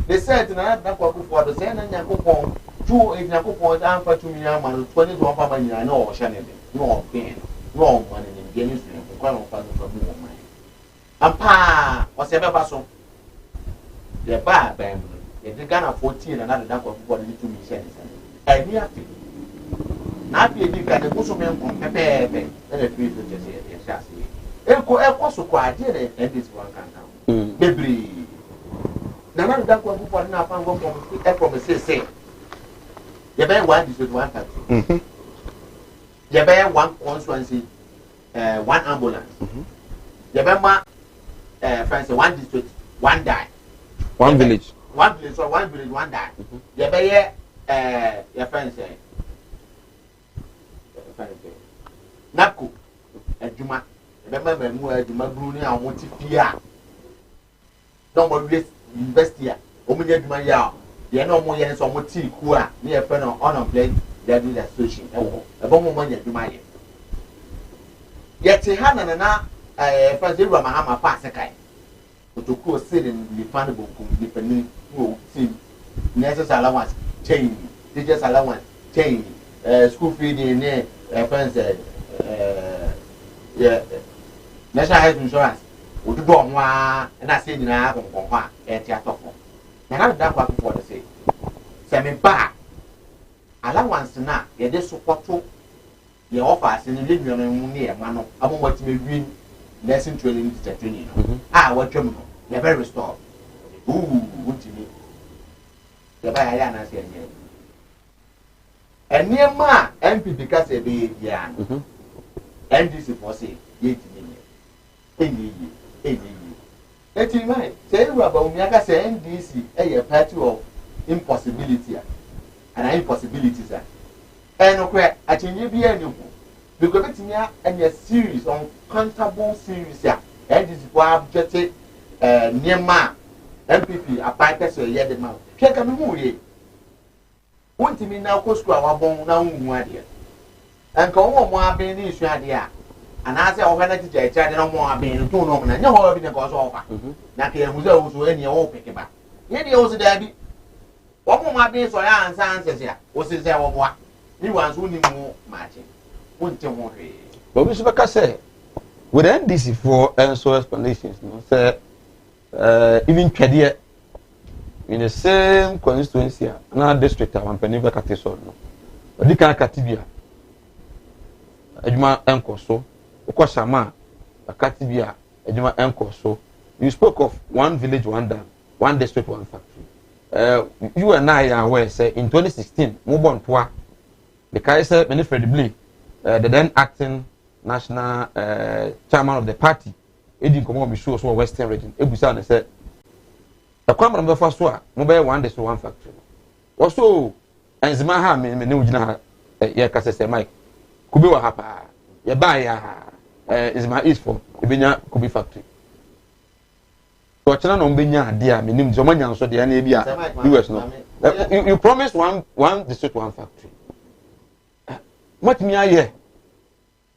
they said na kwakufu ado say na Nyankopon two if Nyankopon dan fa 2 million man 20 to fa man nyina na o hye ne de no ben no money ni de ni so kwa no fa no mu man ampa o se be ba so ye ba ben ye de Ghana 14 na dan kwakufu ado ni 2 million ani afi na bi di ka de kuso me nkom pepepe na de free to just ye sha se eko so kwa ade de this one kan bebri na na dan kwakufu ado na fa ngo from say you buy one district, one factory. You buy one constituency, one ambulance. You buy friends, one district, one die. One village. One village, or one village, one die. You buy your friends, Naku, a Juma. Remember, Juma Bruni, I want to fear. No more invest here. Omunya Juma Yao. They no more years or more tea, who are near friend or unemployed, they do that solution. A bomb money to my yet. Yet, Hannah, Francis Ramahama Pasakai, to cool sit in the fundable, depending who see necessary allowance, change, teachers allowance, change, school feeding, friends, national health insurance, would do one, and I say, in a home, and theatre. Na that what for the say me ba allowance na ye dey support ye offers in the living room near man no abo what me win nursing training teacher training no what twem no ye very restore wuti me ye ba ya na say nye eniema MP because e be ya NDC for say ye ti me enyi eti mai say you about me aka say NDC a party of impossibility and impossibilities and okwe atinye bi eni ho because betinya any series uncountable series NDC for object niema MPP appointed so ye the man hwe ka me hu ye wontimi na ko school awabon na hu ade enka wo mo aben ni isu ade and I say, oh, when I teach a child, no more being too long, and no more being a cause of now. Can who's also any old pick about? Yet, also, Debbie. What more being so young, answers here? Was it there? What? You want only more matching. Wouldn't you want to? But Mr. Baka say, with NDC for so explanations, even Kedia in the same constituency, another district, I'm Peniva Catisol. But you can't Catibia. Edma Encoso. Okwashama, Akatibia, Ejima Enkoso. You spoke of one village, one dam, one district, one factory. You and I are aware, say, in 2016, Mobon Pwa, the Kaiser Benefredibly, the then acting national chairman of the party, Edin Komo Mishu, so Western region, Ebusan said, the Kwam number first mobile one district, one factory. Also, and Zimaha, Menujina, Yakase Mike, Kubiwa Hapa, Yabaya. Is my east for Ibenya Kubi factory. So China no Benya dear minim Zomanya so the Anabia US no. You promised one district, one factory. What me I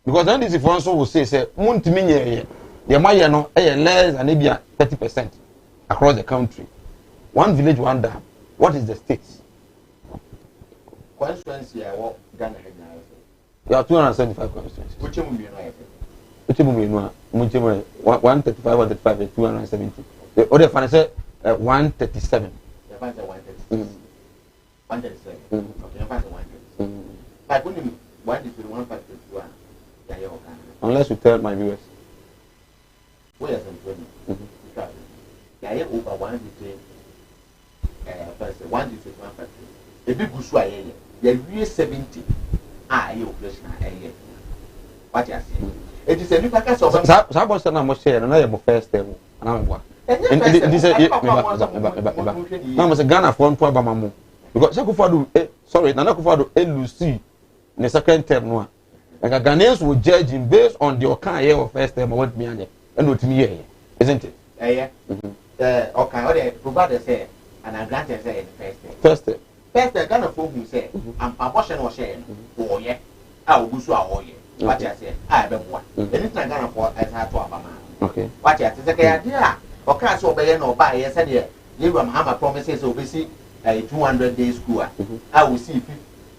because then this if also will say Muntiminia the Maya no less than maybe 30% across the country. One village, one dam. What is the state? Constituency Ghana. You have 275 constituencies. Which one will be right? Which one you know? 135, 135, and 270. The other fan said 137. The fan said 137. 137. Okay, the fan said 137. Like when one is 151, unless you tell my viewers. Where is it? Because yeah, over 153. First, 151 factory. A big Gusua, yeah, 70. You operation, what you saying? It is a new package of Sabos and I'm saying, and I am first time. And I'm what? And this is a Ghana for Mamu. Because Sakufadu, sorry, Nanakufadu, Lucy, in the second term, no. And Ghanaians will judge him based on the Okan year of first term, what me and what me, isn't it? Yeah, okay, provided say, and I granted say first term. First, the Ghana folk who say, I'm abortion or share, oh, yeah, I will go so all year. What I say, I have one. Anything Ghana for as I told Obama. Okay. What you say, idea okay so obey no buy yes said you Mahama promises obesi 200 days school I will see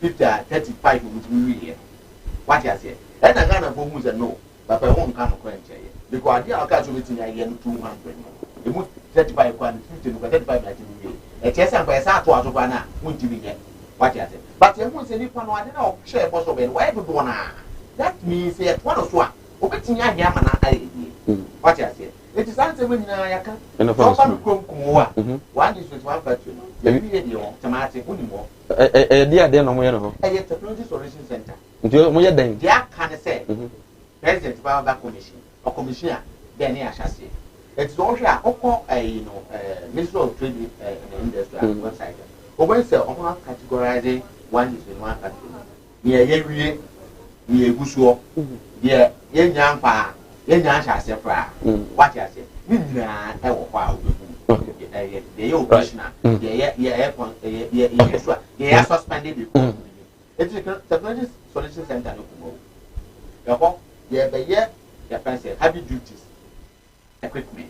50 35 with me what you say and I gonna for who no but I won't come quench because I can't so waiting again 200 you must 35 50 35 like me a chess and by sa to atobana won't be get what you say but you won't say ni pano I don't share boss of why people wanna that means yet one of one obetin ya hia mana ai what you say it is answer when you can one is with one factory you be the automatic unimo dia de no mo ye no a technology solution center nti mo ye dan dia can say president ba commission or commission then ya shase it's all here oko minister of trade and industry website when say on categorize one is with one factory near ye ni egusuo de ye nyampa ye nyansha sefra what you say ni nyina e wo kwa obebu de operational ye suspended before it's a technology solution center no kumo ye fancy heavy duties equipment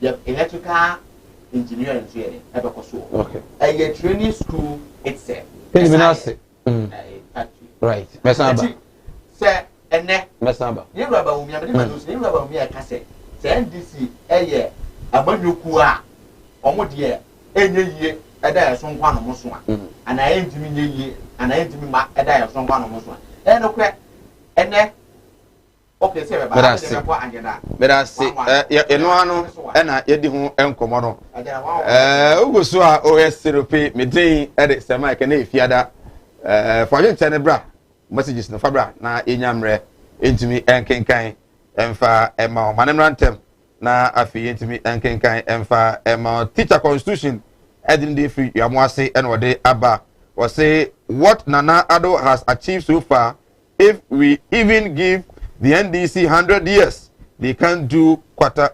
ye electrical engineering training e be koso ye training school itself right mesamba say ene mesamba ye raba umi amede manusi ye raba umi aka say NDC eye amanyoku a omo de enye yie eda ye so nkwa no mo so a ana ye ntimi nye yie ana ye ntimi ma eda ye so nkwa no mo so a eno kwe ene okay say ba se ko agenda beda se eno ano ena ye di ho enkomo no ugusu a OS0P medin ede sema ke na efiada for you tell bra messages no fabra na enyamre entimi enkenkan emfa ema manemrantem na afi entimi enkenkan emfa ema teacher constitution edin dey free yamuase and wode aba was say what Nana Addo has achieved so far if we even give the NDC 100 years they can't do quarter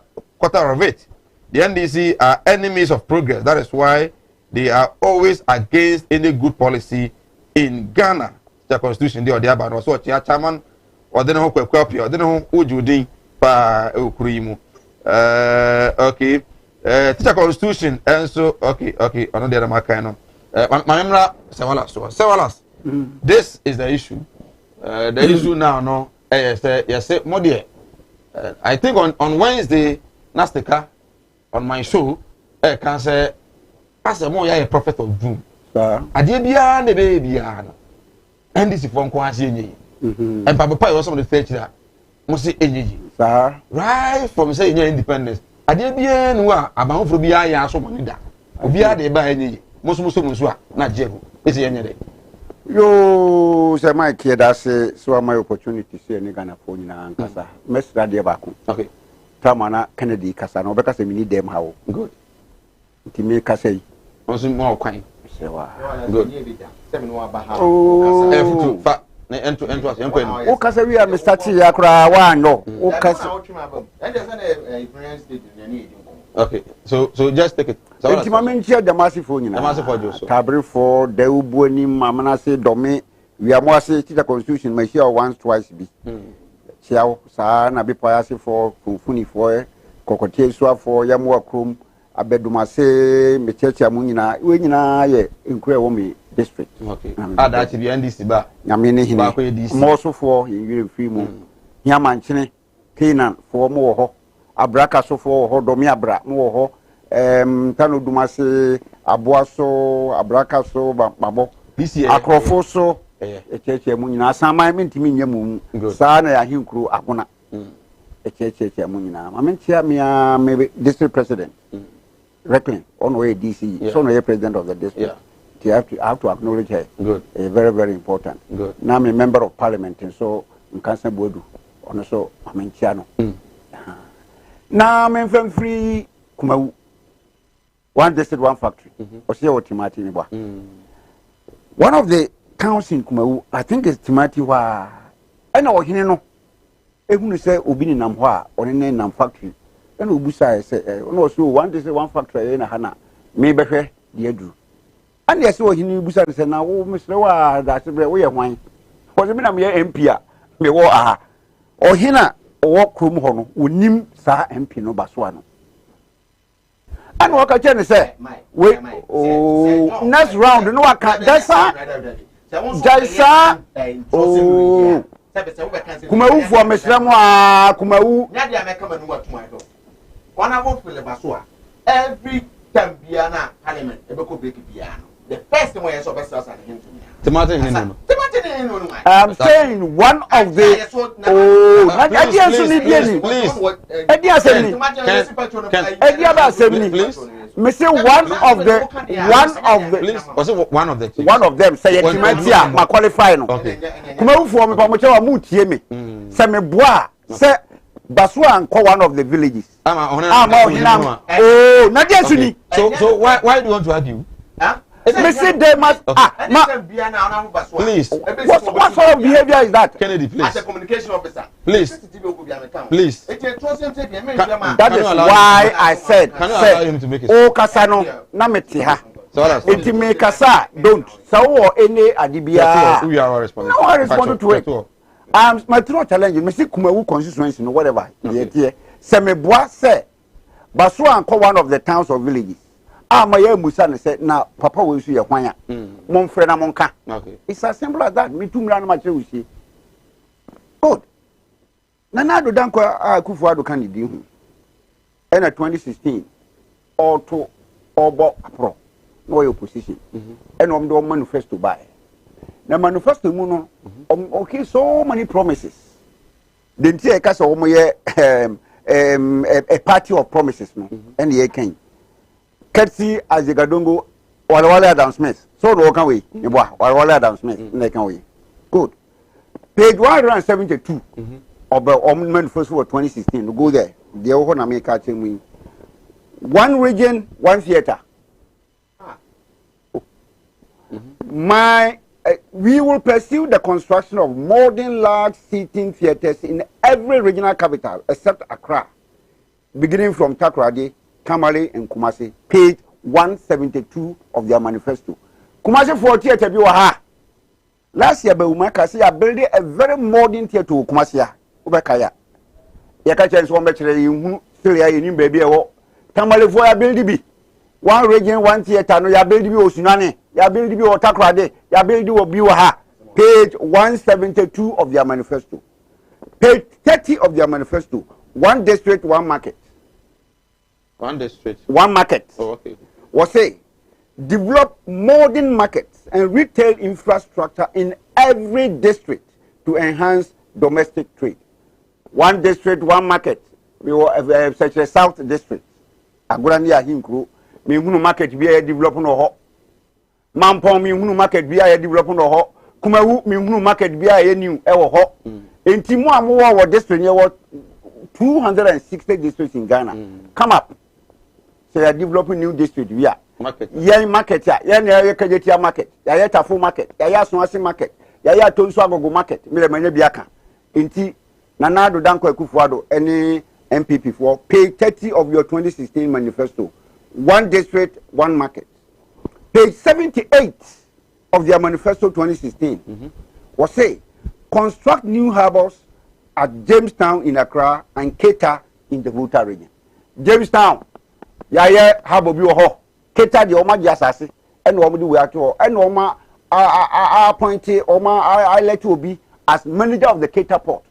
of it. The NDC are enemies of progress. That is why they are always against any good policy in Ghana. The constitution they or the aba so chairman or then ho kwakwapi or then ho ujudin pa ukurimu okay teacher constitution and so okay another makai no mamemra sewalas this is the issue the issue now no yes modie I think on Wednesday Nastika on my show can say as a more a prophet of doom ade bia na be bia no NDC for nko ase enyi and papa was some of the church that must say enyi right from say independence ade bia no a abanfo bia ya so money da obia de ba enyi muso a na jego ese enyi de yo say my kid that say so my opportunity say any Ghana for nyina ankasa mesra de ba ko okay tamana Kennedy kasa no be kasa mi ni dem hawo good nti me kasa yi onso mo kwan good o kasa wi a me start ya kura wa no o kasa okay so just take it nti ma men chia damasi fo nyina tabre for de ubuani mamana se dome wi amo ase teacher constitution ma share once twice bi chia sa na bi pa ase for funfuni for kokotie so for yamo akrom abeduma se me checha mu nyina we nyina ye nkure wo me district okay ada ti bi NDC ba nyame ne hini mo so for yiri free mu nyama nchene Kenan for mo wo ho abraka so for ho domi abra mo wo ho tano duma se aboa so abraka so babo akrofo so echeche mu nyina sama me ntimi nyam mu sa na ya hinkuru akona echeche mu nyina ma mentia me district president Recklin on way DC so no president of the district you have to acknowledge her good very very important good now I'm a member of parliament and so nkansa bodu ono so mentia no na men fam free Kumawood one district one factory o se o timati ni bwa one of the council in Kumawood I think is timati wa ena o hine no ehunu se obi ni nam ho a one ne nam factory ena obusa se no so one district one factory na hana me behwe de adu and yes o hine busa se na wo misre wa da se be wo ye hwan ko se me na me MP a me wo o hina o krom ho no onim sa MP no baso ano And what can you say? Wait, oh, next round, no, I can't. That's Jaisa. Oh, Kumawood for Miss Lamwa, Kumawood. Nadia may come and work to my door. One I won't feel the Basua. Every time Biana Parliament, a book of big piano. The first thing I saw best and him to me. I'm saying one of the one of them say my qualifying. Come for me for me say me boa say Basua and one of the villages. Oh, Nadia Suni. So why do you want to argue? Please. What sort of behavior is that? Kennedy, please. As a communication officer. Please. Please. That is why I said. Can you allow him to make it? Oh, Kasano, Nametiha. It may Kasa, don't. So any Adibia. We are responsible. No, I responded to it. My true challenge, Mr. Kumawood constituency, whatever. Semeboa say, Basua and one of the towns or villages. My Musan said, now Papa will see a wire. Mon friend Amonka. It's as simple as that. Me too, much we see. Good. Nanado Danko Kufuado candidate. And at 2016, or to or pro, no opposition. And on the manifesto buy. The manifesto mono, okay, so many promises. The entire cast of a party of promises, and the came. Ketsi as the Gadongo, Walla Adam Smith. So walk away. Walla Adam Smith. Good. Page 172 of the Omniment First War 2016. Go there. The Ohana make catching me. One region, one theater. We will pursue the construction of modern large seating theaters in every regional capital except Accra, beginning from Takoradi, Tamale and Kumasi, page 172 of their manifesto. Kumasi 40 theater ha. Last year, Beumaka say I built a very modern theater to Kumasi. Ubekaya. Yaka chance one better you still in baby. Tamale for ya build be. One region, one theater, no ya build be Osunane, ya build be Otakrade, ya build be Biwaha. Page 172 of their manifesto. Page 30 of their manifesto. One district, one market. One district. One market. Oh, okay. Was say, develop modern markets and retail infrastructure in every district to enhance domestic trade. One district, one market. We were such a South district. Agurania Hinkru, me hunu market be a developing or Mampong me hunu market be a developing or Kumawood me hunu market be a new ho. In Timor more district, there were 260 districts in Ghana. Come up. So you're developing new district. Yeah. Market. Yeah, market. Yeah, yeah, Kajetia market. Yeah, Tafu market. Yeah, Swasi market. Yeah, Tonswago market. Mele Biaka. Inti Nanado Danko Kufuado, any MPP for page 30 of your 2016 manifesto. One district, one market. Page 78 of their manifesto 2016 was say construct new harbors at Jamestown in Accra and Keta in the Volta region. Jamestown. Yaya habo bi ho keta de oma jasase and oma di we ato and oma appointed oma I let you be as manager of the Keta port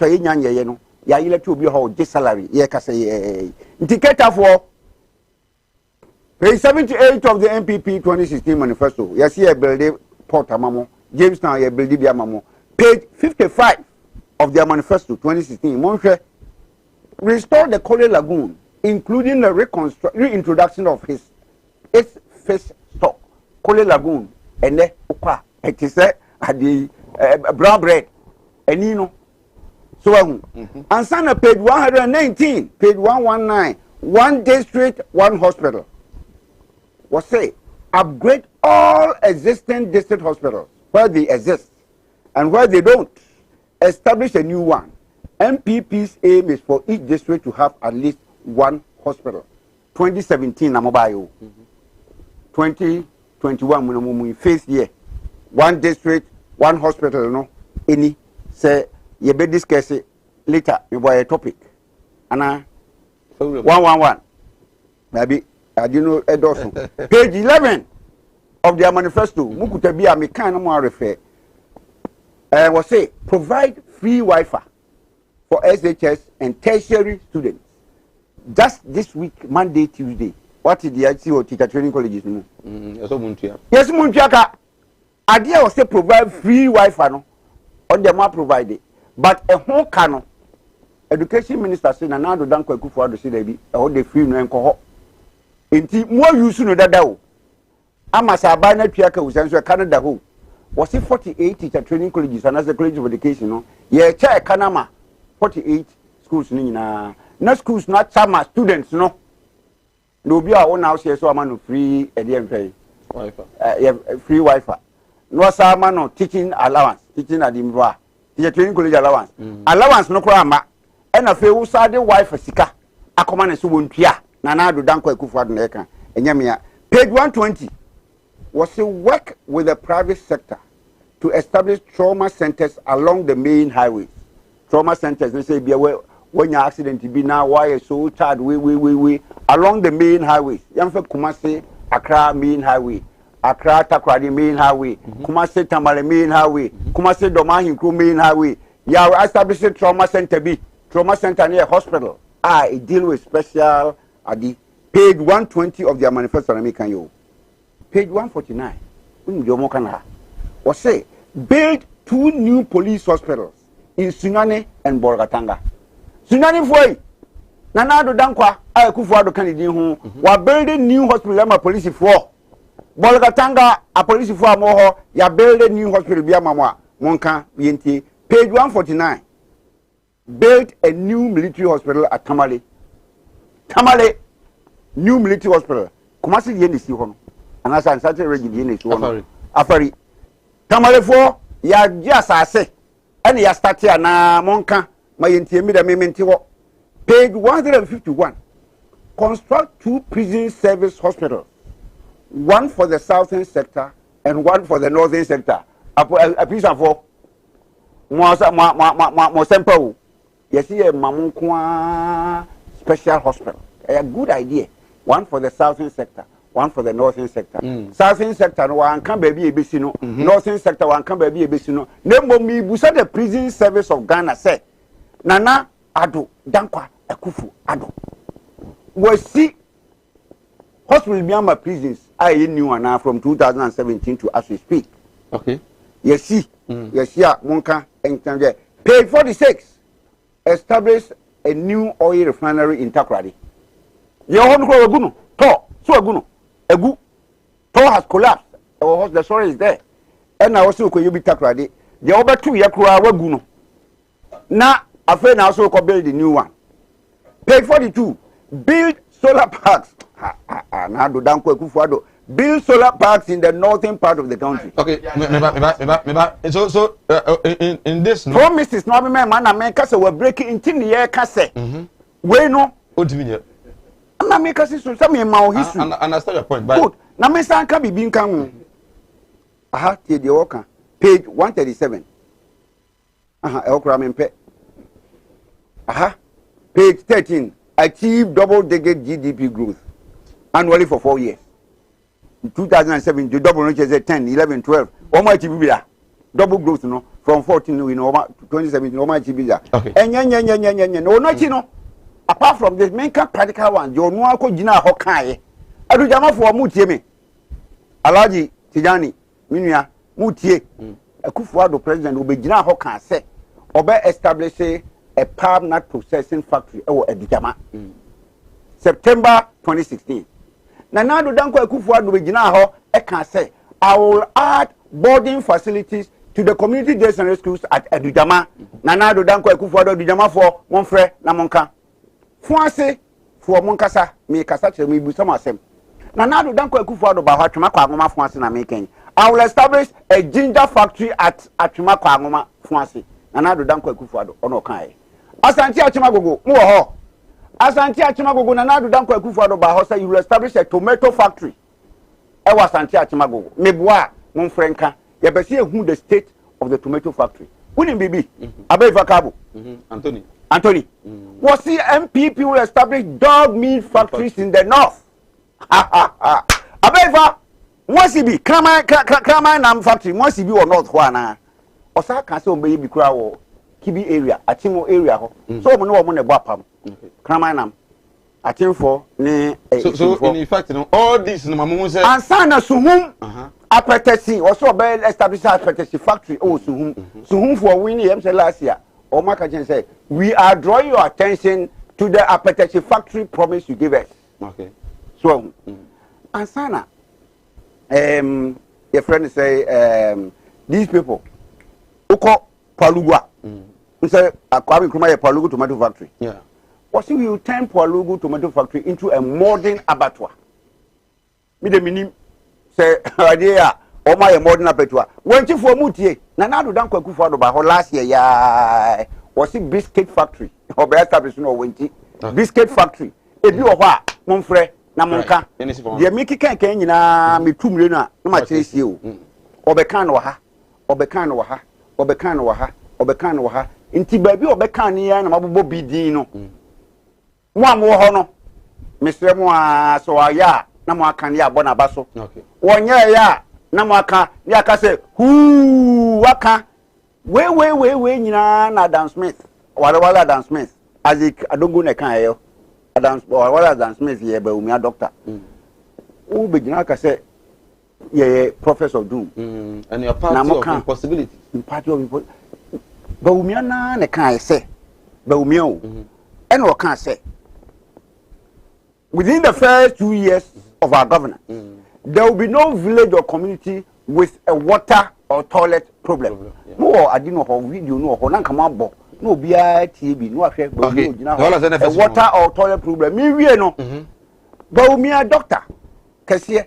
ye nyanye ye no ya let you be ho je salary ye ka say nti Keta for page 78 of the MPP 2016 manifesto yes here build port amamo Jamestown ye build bi amamo page 55 of their manifesto 2016 monhwe restore the Kole Lagoon including the reintroduction of its fish stock, Kole Lagoon, and then it is the brown bread, and you know. So, and sign page 119, page 119, one district, one hospital. Was say, upgrade all existing district hospitals where they exist, and where they don't, establish a new one. MPP's aim is for each district to have at least one hospital. 2017 na mobile. 2021 we face year. One district, one hospital no. Any say you be discuss it later me boy a topic. Ana 111. Maybe adino edoso page 11 of their manifesto mukuta bi a me kan no mo refer was say provide free Wi-Fi for SHS and tertiary students just this week Monday Tuesday what is the ICO teacher training colleges no yes muntua ka ade was say provide free Wi-Fi no on them are provided but a whole canon education minister say na do dan kwaku for do say dey bi e ho dey free no enko ho enti mo use no dada o ama sa ba na twa ka usan so Canada ho was 48 teacher training colleges and as a college of education no ye cha kanama 48 schools ni na schools na chama students no no bi a won now say so ama no free e dey pay Wi-Fi free Wi-Fi no sa ama no teaching allowance teaching adimwa teacher training college allowance allowance no kura ama ena fe wo sade Wi-Fi sika akoma na so wontua na do dan kwaku ado na eka enyamia page 120 was to work with the private sector to establish trauma centers along the main highways. Trauma centers, they say, when your accident be now, why so tired, we along the main highways. Yamfe Kumasi, Accra main highway, Accra Takrady main highway, Kumasi Tamale main highway, Kumasi Domahinkru main highway. Yeah, establish a trauma center near hospital. It deal with special at the page 120 of their manifesto. Page 149. Was say build 2 new police hospitals in Sunyani and Bolgatanga. Sunyani foi Nanado Dankwa Kufuado Kennedy who were building new hospital ama police for Bolgatanga a police for more ya building new hospital bia mama Monka BNT. Page 149 built a new military hospital at Tamale new military hospital Kumasi yeni si hono anasa ansate regi yeni si hono afari Tamale for ya just ase and ya start here na Monka mayentie mi da mementi wo. Page 151 construct 2 prison service hospitals, one for the southern sector and one for the northern sector. A piece of mo semple yes here mamunkwa special hospital. A good idea. One for the southern sector, one for the northern sector. Southern sector one can be ebesino, northern sector one can be ebesino. Nembo mi busa the prison service of Ghana say Nana Ado Dankwa Akufu Ado. We see hospital Myanmar prisons I new one from 2017 to as we speak. Okay. Yes, see. Yes, yeah, Monka and page 46 established a new oil refinery in Takrady. Your home Aguno, Egu, Tor has collapsed. The story is there. And I also could you be Takrady. The over 2 Yakura Waguno. Now, a friend also could build a new one. Page 42 build solar parks. Build solar parks in the northern part of the country. Okay, so in this no promises no be man na make say we break into the air kase. We no odiminya. Na make say so some ma history. Understand your point, but good. Na me san ka bibi nkan ho. Aha, tie de woka. Page 137. Aha, e okra me mpe. Aha. Page 13 achieve double-digit GDP growth annually for 4 years. In 2007, the double which is 10, 11, 12. How much you be double growth, no? From 14 to 2017, how much you be there? Okay. And no, not you know. Apart from this, main practical one, you know, I could Jina Hokai. I do Jama for Mutie. Alaji Tijani, Minia, Mutie, a Kufuado president will be Jina Hokai say, Obe establish a palm nut processing factory or a Dijama. September 2016. Nanado Danko Kufuado be Jina ho, I can say, I will add boarding facilities to the community days and schools at Edujama. Nanado Danko Kufuado Dujama for Monfre Namonka. Fuase for Monkasa, me Kasache, me Busamasem. Nanado Danko Kufuado Bahatmaka Mama Fuase na making. I will establish a ginger factory at Atumaka Mama Fuase. Nanado Danko Kufuado Onokai. Asanti Achimagogo, Muho. Asanti Achimagogo, Nanado Danko Kufuado Bahosa, you will establish a tomato factory. I was Santi Achimagogo. Meboa, Monfrenka. You better see who the state of the tomato factory. Wouldn't be Abe Vakabo. Anthony. Was the MPP will establish dog meat factories in the north. Abefa wasi bi kraman nam factory wasi bi or north ho ana osa ka se ombe bi kura wo kibi area achimo area ho so omo no omo ne bo apam kraman nam achimfo ne so in fact no all this no mamu say ansana suhum apetesi oso be establish apetesi factory oh suhum for we ni say last year o maka chen say we are drawing your attention to the apetesi factory promise you gave us. Okay. So ansana your friend say these people uko Palugwa say Kwame Nkrumah a Palugu tomato factory. Yeah. What if you turn Palugu tomato factory into a modern abattoir? Me the minim say idea o my modern abattoir. When you for mutie na do dan kwaku for do ba ho last year ya was it biscuit factory or be established no wenti biscuit factory ebi o ho a monfrɛ na monka de me kika kan nyina me tumre no a na ma kyerɛsie o obeka no ha obeka no ha obeka no ha obeka no ha nti ba bi obeka no ya na mabobɔ bidin no mo amwo ho no mesrɛ mo a so aya na mo aka ne abɔ na ba so wonye ya na mo aka ne aka sɛ hu waka we nyina na Dan Smith wala Dan Smith azik adongo na kan ayo Dan Smith ye ba umia doctor o be gina ka say ye professor of doom and your part of impossibility part of ba umia na kan say ba umia o and o kan say within the first 2 years of our governance there will be no village or community with a water or toilet problem no I didn't know video no ho na kama bo no bia TV no ahwe ba no gina ho water or toilet problem me wie no ba umia doctor kese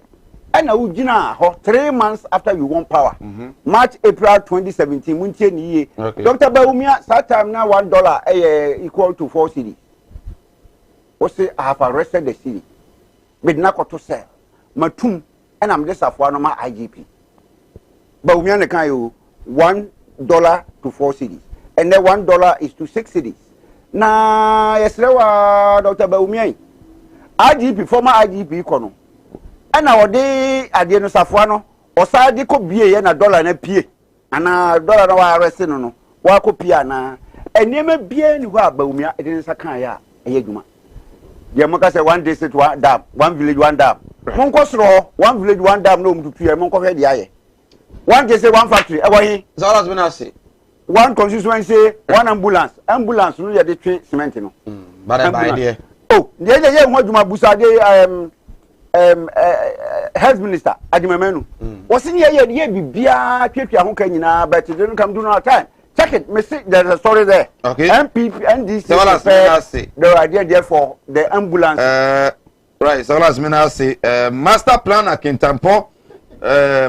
ana u gina ho 3 months after we won power March April 2017 muntie ni ye doctor ba umia that time na $1 equal to 4 cedis o say I have arrested the city but na ko to sell matum and I'm just afwa no ma IGP ba umia ne kan yo $1 to 4 cedis and then $1 is to 6 cedis na yesrewa Dr. Baumia IGP former IGP kono ana ode ade no safo no osa de ko bie ye na dollar na pie ana dollar na wa arrest no wa ko pie ana enema bie ni ho Baumia ede nsa kan ya eye dwuma ye mo ka say one district one dam one village one dam mon ko soro one village one dam no mtutu ye mon ko hwe de aye one district one factory e wo hi so that's been I say one constituency one ambulance no ye de twe cement no but by there oh ye ho adwuma busade health minister adimamenu was in ye bibia twetwa ho kan nyina but they don't come do no time check it me see there's a story there okay MPP NDC so let's say the idea there for the ambulance right so let's say master planner Kintampo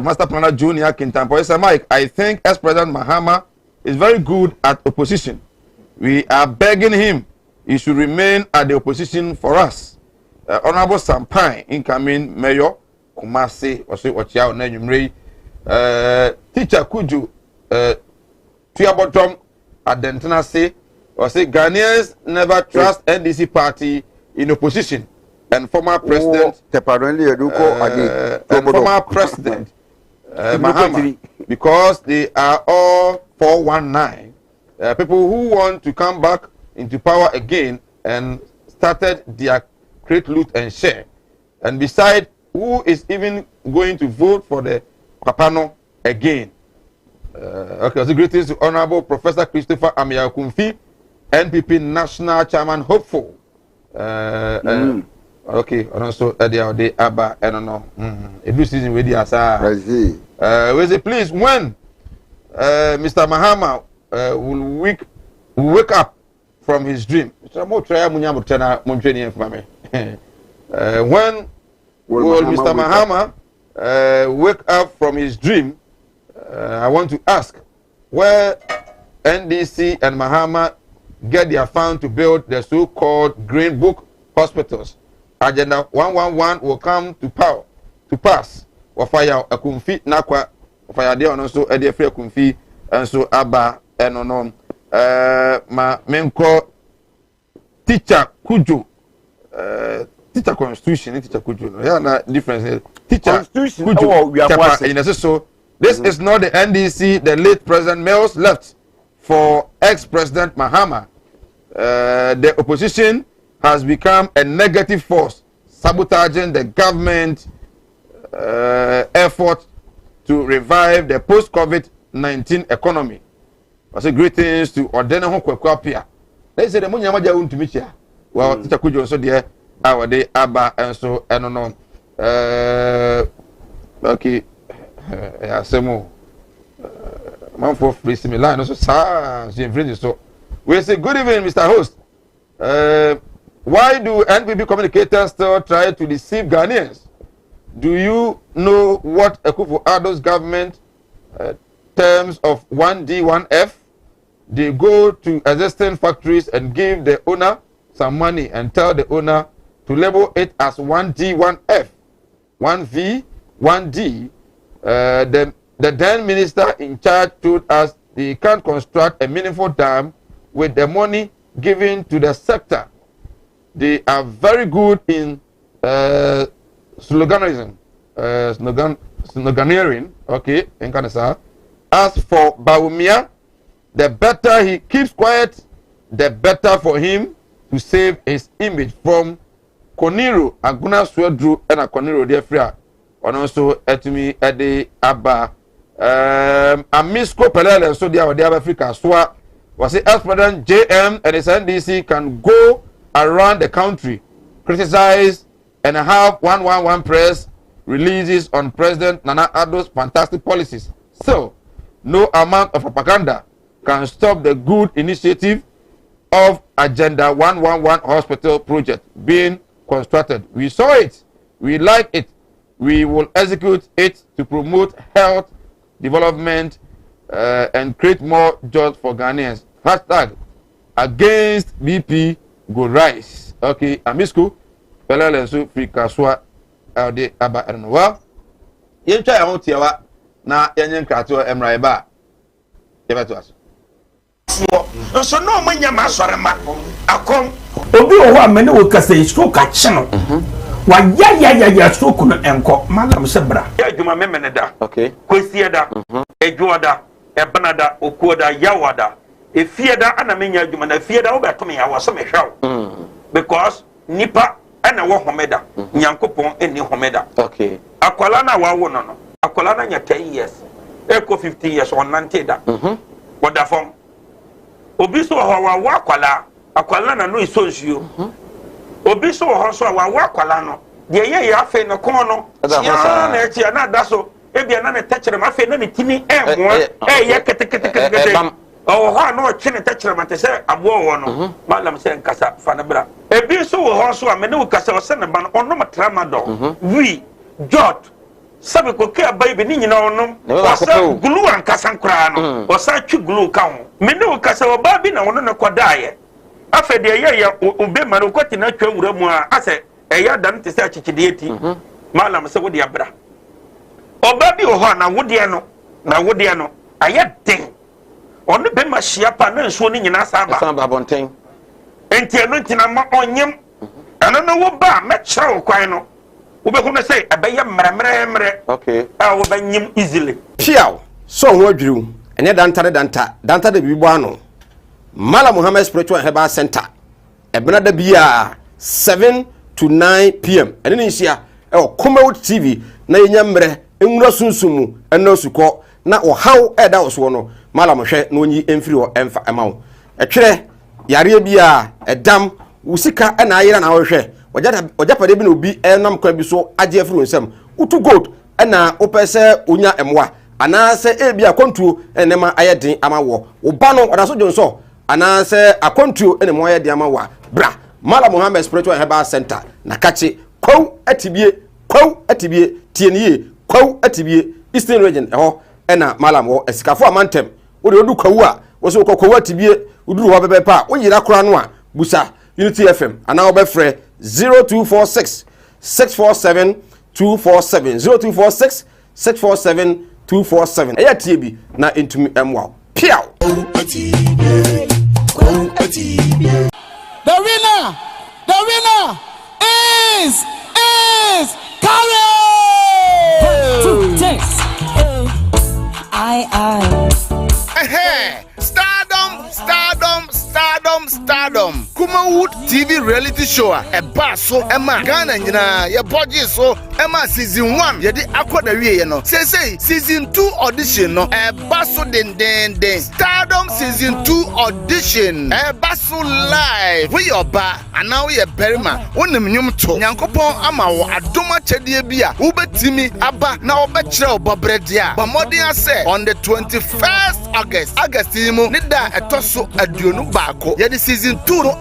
master planner junior Kintampo is Mike I think ex-president Mahama is very good at opposition we are begging him he should remain at the opposition for us Honorable Sampine incoming mayor Kumasi Ochiao Nenumre teacher Kuju Tuabotom Adentana say Ghanaians never trust NDC party in opposition and former president former president Mahama because they are all 419 people who want to come back into power again and started their great loot and share. And beside, who is even going to vote for the Papano again? Okay, so greetings to Honorable Professor Christopher Amia Kumfi, NPP National Chairman Hopeful. Okay, and also the Abba, I don't know. Every season with the Asa. I see. Please, when Mr. Mahama will wake up from his dream. When will Mr. Mahama wake up from his dream? I want to ask where NDC and Mahama get their fund to build the so-called Green Book hospitals. Agenda 111 will come to pass. Wafaya akumfi nakwa wafaya de ono so ede free akumfi enso aba enono ma menko teacher Kujo teacher constitution teacher kujo yeah na difference teacher constitution kujo so this is not the NDC the late President Mills left for ex-President Mahama. The opposition has become a negative force sabotaging the government effort to revive the post-COVID-19 economy. I say greetings to Ordena Hokwapia. They say the Munyamaja Untumicha. Well, Teacher Kujo so there our day Abba and so I don't know. Okay, yeah, Semo. Man for free similar, no so so. We say good evening, Mr. Host. Why do NPP communicators still try to deceive Ghanaians? Do you know what Akufo-Addo's government terms of 1D, 1F? They go to existing factories and give the owner some money and tell the owner to label it as 1D, 1F, 1V, 1D. The then minister in charge told us they can't construct a meaningful dam with the money given to the sector. They are very good in sloganism, sloganeering, okay, in Kanasa. As for Baumia, the better he keeps quiet, the better for him to save his image from Koniro, Aguna Swedru, and a Koniro, dear friend. And also, Etumi, Ede, Abba, Amisco Pelele, so they are Africa. So, was it ex-president JM and his NDC can go around the country, criticize, and have 111 press releases on President Nana Addo's fantastic policies. So, no amount of propaganda can stop the good initiative of Agenda 111 hospital project being constructed. We saw it. We like it. We will execute it to promote health development and create more jobs for Ghanaians. Hashtag against BP go rise. Okay, Amisku, Pelele so free kaswa de aba enwa. Yencha ya hotiawa na yenyen krato emraiba. Yebeto aso. So no manya masorema akom obi o ho amene wo kasa stroke a cheno wa ya stroke no enko malam sebra ya adwuma memene da okay kwesi da edwo da ebana da okuo da yawa da efie da ana menya adwuma na efie da wo beto ya wo so me hwew because nipa ana wo homeda nyankopon eni homeda okay akwala na wa wo no akwala na nya 10 years eko 15 years on 90 da woda fom obi so ho wa akwala na no isonsuo obi so ho so wa akwala no de ye afa no kon no ya na echi na da so ebia na ne tachere ma afa na ne tini enwo ye kete o ho no chi ne tachere ma te se abo wo no malam se nkasa fa na bra ebi so ho so amene wo kasa o se ne ba no ono matrama do wi jot sabe ko ke abai be ni nyina onom wasa gulu an kasa nkra no wasa twi gulu ka ho me ne kasa oba bi na wono ne kodaaye afa de ye obe ma no kwati na twa wura mu a ase eya dan te se achichide eti malam se wodi abra oba bi o ho na wode no aye den onu be ma hia pa na nsuo ni nyina saba bonten enti eno ntina ma onyem ana no wo ba me kire wo kwan no we be come say abeye mremremre okay we be nyim easily piaw so ho adwiru ene danta de bibo ano Mala Muhammad Spiritual Herbal Center ebena da bia 7 to 9 p.m. ene ni hia Kumawood TV na yenya mre enwura sunsumu ena suko na ohaw eda oso no Mala mohwe na onyi emfiri o emfa emawo etwere yare bia edam usika ena ayira na wohwe ojapade bi na obi enam kwa bi so age afiri onsam utu gold ena opese onya emwa anase ebi akontuo enema ayedin amawo oba no odaso jonso anase akontuo enema ayedin amawa bra Mala Muhammad Spiritual Herbal Center na kache kwaw atibie tieniye kwaw atibie Eastern Region eho ena Mala mo esikafo amantem ode odu kwaw a wo so kwaw atibie uduru ho bebe pa oyira kora no a busa Unity FM ana obefre 0246 647 247 0246 647 247 eya tiebi na intumi emwa piaw the winner is This is courage. 1, 2, 3. I. Stardom. Kumawood TV reality show. So Emma Ghana nyina ye budget so Emma season 1 ye di akoda wie no. Say season 2 audition no so den. Stardom season 2 audition so live. We your ba and now we berima. Wonim nyum to. Nyankopon ama wo adoma chedie bia. Wo betimi aba na wo be kire obobredia. Bamodin say on the 21st August mu nida etoso aduonu baako. Ye di season 2 no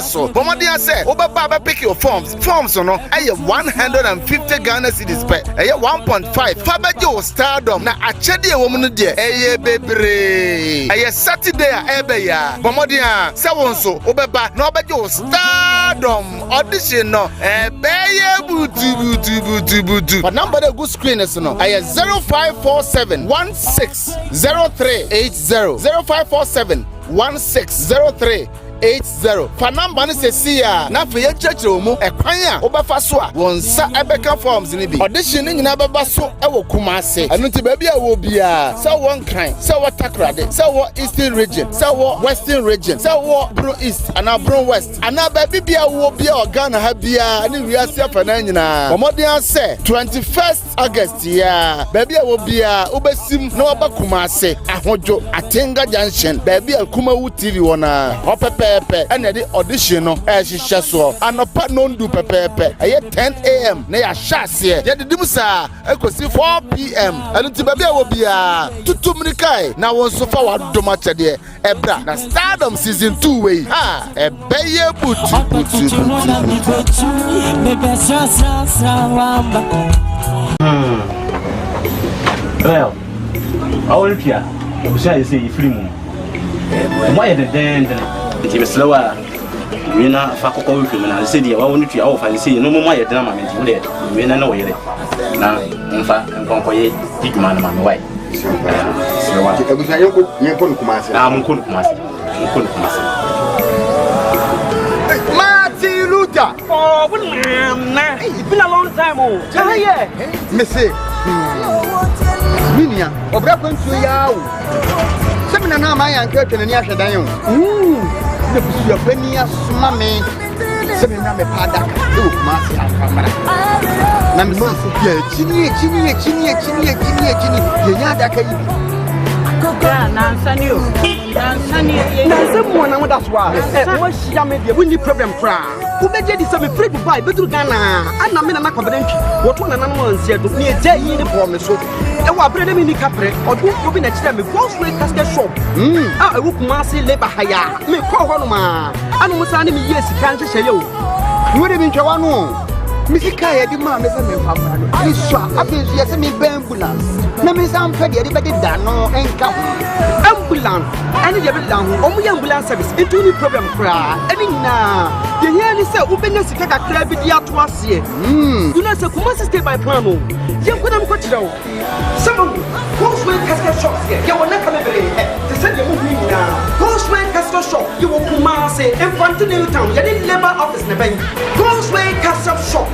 so. Bamodin say wo be ba pick your forms no aye 150 Ghana cedis per aye 1.5 fabeje wo Stardom na achede wo mu no de aye bebre aye Saturday ebe ya Bamodin say wonso wo be ba na obeje wo Stardom audition no beye butu but number the good screen is no aye 0547 160380 0547 160380 fa number ni se ya na fe ye chechiro mu ekwan a obefa so a wonsa ebeka forms ni bi audition ni nyina beba so e wo Kumase anu ti ba bia wo bia se won kan se wo Takrade se wo Eastern region se wo Western region se wo Bro East ana Bro West ana ba bia wo bia Ghana ha bia ni wiase afa na nyina omodian se 21st August ya ba bia wo bia obesim na oba Kumase ahojo Atenga Junction ba bia Kumawood TV wona opepe and the audition no ehihye so anopa no ndu pepepe 10 AM na ya shase ye de dimusa ekosi 4 PM anu ti babia wo bia tutumnikai na won so fa wadoma chede ebra na Stardom season 2 we ha ebeye butu well Olympia obusha say film why the den nti meslewa wina fa kokko wifim na se dia wa wonu tua wo fa se no mo ye dena ma me nti wo wina na wo yere na mfa nkonkoye diguma na ma me wai meslewa ebusa yenko Kumase munko Kumase Martin Luther oh na it's been a long time oh yeah me say minia obra kwantu ya wo semina na ma yan ka twene ni ahwedan yo ne busu pani asoma me semina me pada ka o Kumase akamara na me so ya chini ye nya daka yi Yeah, Nansani. Nansa mo na mo that's why wo hia me de we ni problem kra wo beje di se me free Dubai betu Ghana ana me na na confident wo to na mo ansia do ni eje yi ni promise so e wa brede mi ni kapre odu obi na kire me go straight casket shop e wo Kumase labor haya me ko ho no ma anu musa ni me yes kan hye yo wo de bi ntwa no misika ya di ma me se me papa no iswa afi so se me ambulance na me sam fe de be da no enka ambulance any de be down omu ya ambulance service into any problem kra any na ye here ni say u benya sika kakra bi di ato ase you know say Kumase stay by plan o ye kwena mo ko kira o some Cosway casket shop here ye wona ka mebere te say ye mo hu nyina Cosway casket shop ye wo Kumase infantile town ye di labor office na ben Cosway casket shop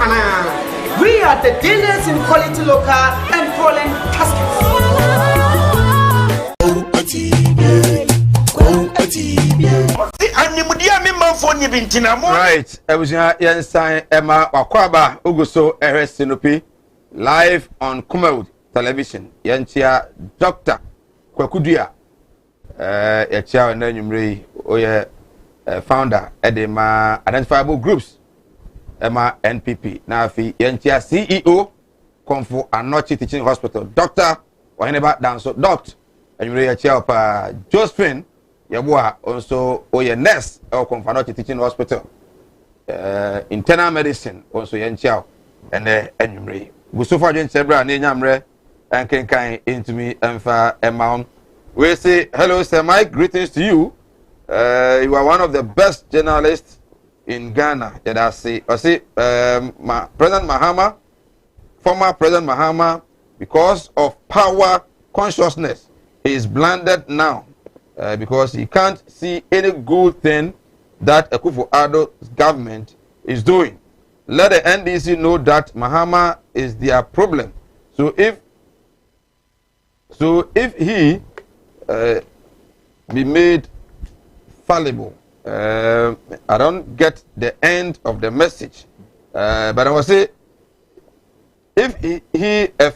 we are the dealers in quality local and foreign caskets. Right, Ebusia Yensan Emma Wakwaba Uguso Sinopi live on Kumawood television. Yentia Dr. Kwakudia Yachia Nanyumri Oye founder Edema Identifiable Groups Emma NPP na fi yentia CEO Komfo Anochi Teaching Hospital Dr. Waheneba Danso Dr. Enyure yachia pa Josephine Yabua also oye nurse or Komfo Anochi Teaching Hospital internal medicine also yentia and enyure Busofa Jen Sebra ne nyamre and can into me emfa Emma we say hello Sir Mike, greetings to you. You are one of the best journalists in Ghana. That I say President Mahama, former President Mahama, because of power consciousness, he is blinded now because he can't see any good thing that Akufo-Addo's government is doing. let the NDC know that Mahama is their problem. So if he be made fallible, I don't get the end of the message, but I will say if he a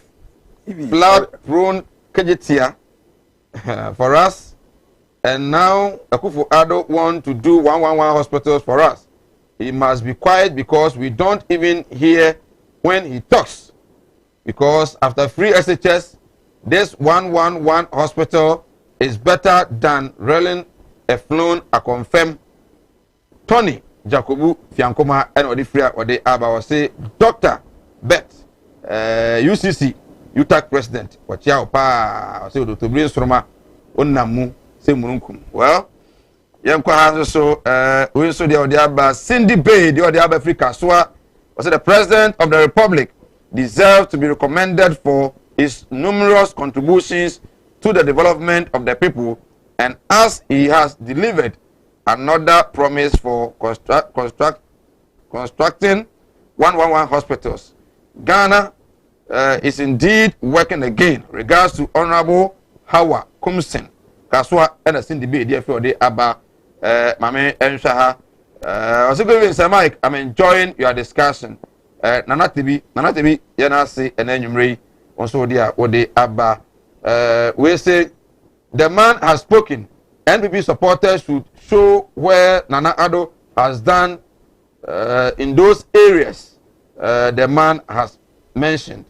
flood-prone Kejetia for us, and now Akufo-Addo want to do 111 hospitals for us, he must be quiet because we don't even hear when he talks. Because after free SHS, this 111 hospital is better than railing a flown a confirm. Tony Jacobu Fiankoma and Odifria or the Aba was say Dr. Bet UCC UTAC president Wachia pa say Dr. Brian Sroma Onamu say Murunkum. Well, Yanko has so we so the Aba Cindy Bay the Aba Africa so was the president of the Republic deserves to be recommended for his numerous contributions to the development of the people, and as he has delivered another promise for constructing 111 hospitals, Ghana is indeed working again. Regards to Honorable Hawa Kumsin Kaswa and the Cindy B. Dear for the Abba Mame Enshaha. Also, Mike, I'm enjoying your discussion. Nana TV, Yana say, and then you also there, what they Abba. We say the man has spoken. NPP supporters should show where Nana Addo has done in those areas the man has mentioned.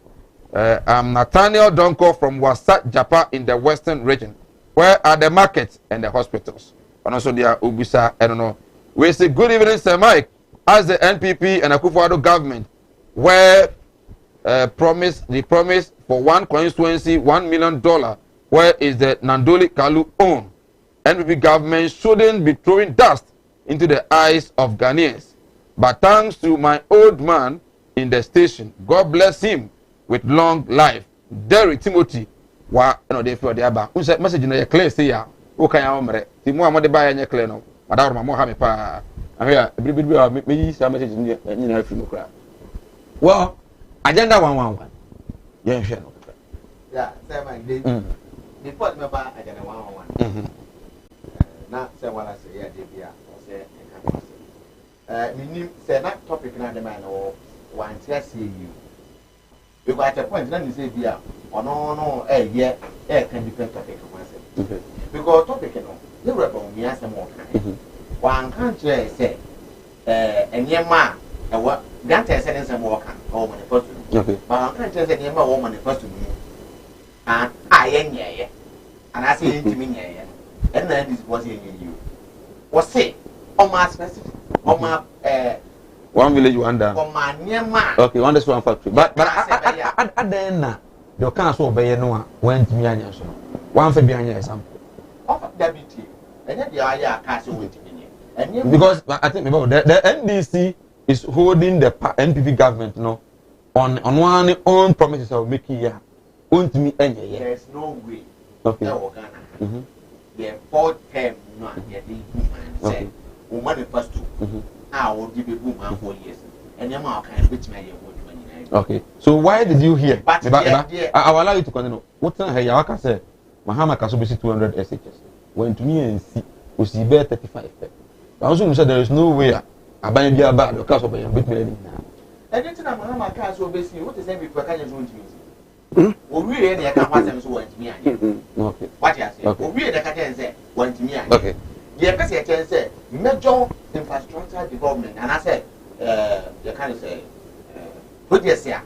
I'm Nathaniel Donko from Wasa, Japan in the Western region. Where are the markets and the hospitals? And also there, Ubisa, I don't know. We say good evening, Sir Mike. As the NPP and Akufo-Addo government where promise for one constituency $1 million, where is the Nandoli Kalu own? NPP government shouldn't be throwing dust into the eyes of Ghanaians. But thanks to my old man in the station, God bless him with long life. Derry Timothy, wa no dey for the aba. Unse message na clear say ya. O kan ya omre. Ti mo amode ba ya nye clear no. Adawro ma mo ha me pa. Ahia ebiribi me yi sa message ni na afi no kra. Well, agenda 111. Yeah, share no. Yeah, say my day. Before me ba agenda 111. Na say wala say ya dey bia. O say minim say na topic na dey man no one tia see you. Because at a point na you say bia ono yeah can different topic one say. Because topic no the rebel me answer more kan. One can't say enyema e wa ganta say say more kan o manifesto. Okay. But one can't say enyema o manifesto ni. And ayenye and I say intimi nyeye. And then this was in you. Was say on my specific on my one village one down. Okay, one this one factory. But at the end now, you can't so obey no one to me and so. One for behind example. Of deputy. And then the idea cast with me. Because I think the NDC is holding the NPP government on one own promises of making here. There's no way. Okay. The fourth term no say woman first two. I will give a woman 4 years. And your mouth can which may okay. So why did you hear? I will allow you to continue. What time have you said? Mahama Kasubisi 200 SHS. Went to me and see was he bear 35. I also said there is no way I buy a bad or cast of a bit me. I didn't know Mahama Castle basically what is every Pakayan going to use. We really can't pass them so went to me. Okay. What you say? We really can't say went to me. Okay. The person can say major infrastructure development, and I said, you kind of say, what you say,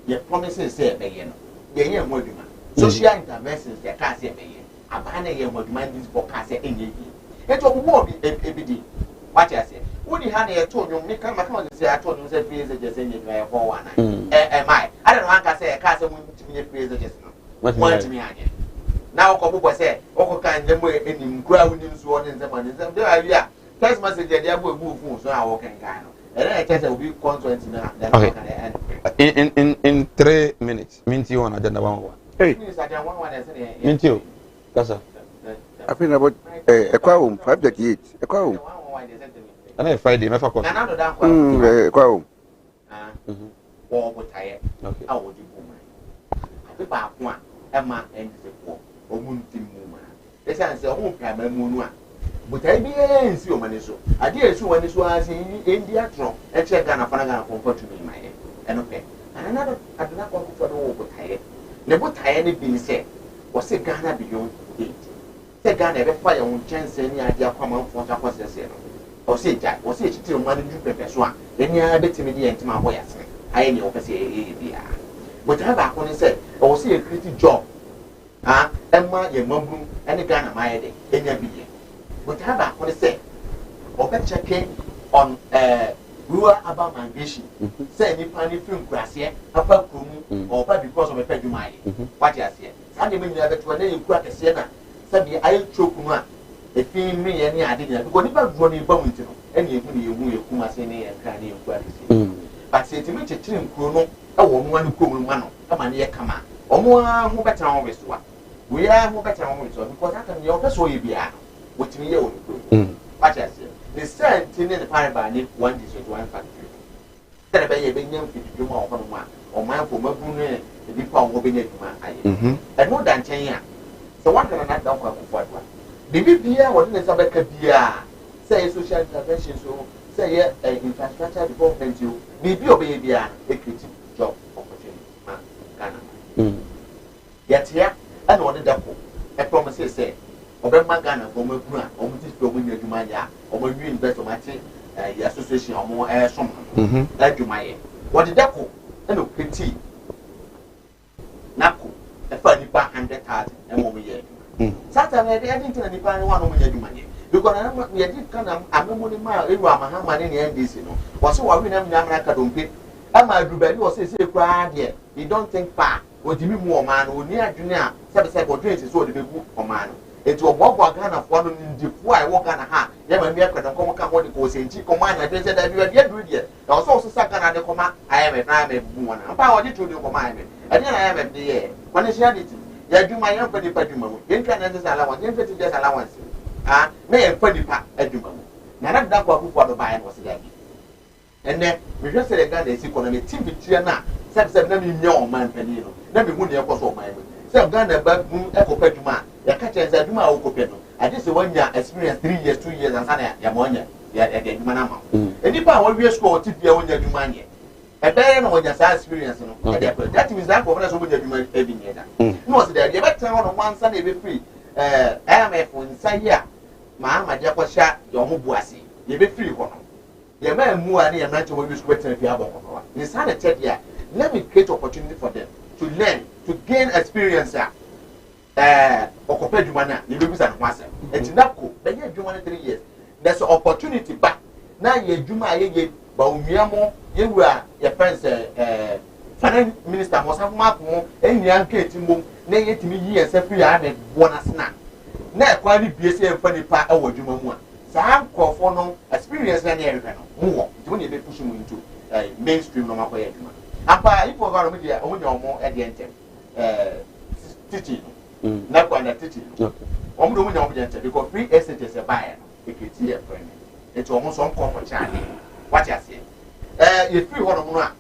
your promises say, the year more demand. Social interventions, they can't say, a banner year more demand this for Cassia in the year. It will more be ABD. What you say? Would you have a told you, make a say, I told you, say, please, just in the 419. Am I? I don't want to say, a Cassia went to me, please, just now. What to me again? Now, Kobo say, oh, can them way any crowd in sworn in the money. There are here. Text message they are move so I walk and kind of. And then I tell you, we conference now. Okay. In 3 minutes, Minty on agenda 111. Hey, Minty, Casa. I think about a quorum 538. A quorum. And I Friday, my faculty. A quorum. or what I am. How would you move? I ba kwa ema endisefo omunti muma esa nse ho ka ma mu a butai bi ensi o mane so ade esu wani so asi endi atro e che ga na fana ga comfort me mai eno pe another aduna kwa ku fodo wo butai ne butai ne bi se o se Ghana beyond 8 se Ghana e be fa ye won chance ni ade akwa ma mfo ta kwase se no o se ja o se chiti o mane ju pepe so a eni a betimi de entima ho ya se aye ne o pese e bia but have a corner say, or see a creative job. Ah, Emma, your mum, and a Ghana, my day, in your being. But have a corner say, or better checking on rural about migration. Say, any funny film grass here, upper room, or because of a pet you might. What you say? Sunday, when you have to a crack a sienna, Sunday, I'll choke one. A film me any idea, because if I'm running Bowington, any of you, Kumasini and Kanye and Quacky. But say to me, Chim Chrono. One who come come and come on. Who better on this one? We are who better on this one because I can your person will be out. Which me you what I say. The same thing in the parabah need one district, one factory. Then I be young to do more on one or my for my brune, the deep power will be near my and more than 10 years. So one can not down for one. The BPA was in the Sabbath say social intervention, so say infrastructure development you. Maybe obey a critic. Job opportunity, Ghana. Yet here, and one of the I promise you say, Obama Ghana for my brand, or this program you Jumaya, or when you invest on my the association or more air some like Jumaya. What the deco and a critique. Naku, a funny back 100,000 and more year. Saturday, I didn't tell anybody one over your money. Because I'm did kind of a money mile, how many in this, you know. Was so I mean, I'm America don't pay. Ama Dubeli was say cry here. He don't think far. What you mean more man who near junior, 7 portraits is so the big for man. It's a walk Ghana for in the why walk on a hat. Never me can come what it goes in command. I said that you are yet doing it. I was also second at the command. I am a prime woman. I'm power to do command me. And then I am at the air. When is reality? You do my own petty bedroom. You can allowance, you can just allowance. Ah, may a petty pat at you. Now that's what for the buy was there. And then we just said that the economy team between now. Said, let me know man penny. Let me win your cost of my way. So Ghana back echo petuma. Ya catch as I do my occupant. I just 1 year experience 3 years, 2 years and Sana Yamonia. Ya again manama. And if I want to score tip your own Yamania. A better when you experience. That means that for us over the every year. No, there you better on one Sunday be free. I am a phone say here. My Japa shot your Mubuasi. You be free one. The man who are near natural use question if you have a this had a check here. Let me create opportunity for them to learn, to gain experience. Occupy Jumana, you lose and once. It's not cool. Then you have Jumana 3 years. There's an opportunity back. Now you Juma, you Baumiamo, you are your friends, finance minister, must have marked more, and young Kate Moon, negative me years every year and bonus snack. Now, quite BSA and funny part over Juma. So I'm called for no experience and everything. More, don't you be pushing into mainstream no matter. Apa if we're going to be only more at the end, teaching, not going to teaching. Only when you're because free estate is a buyer, if it's here, it's almost on comfort charity. What you say? If free one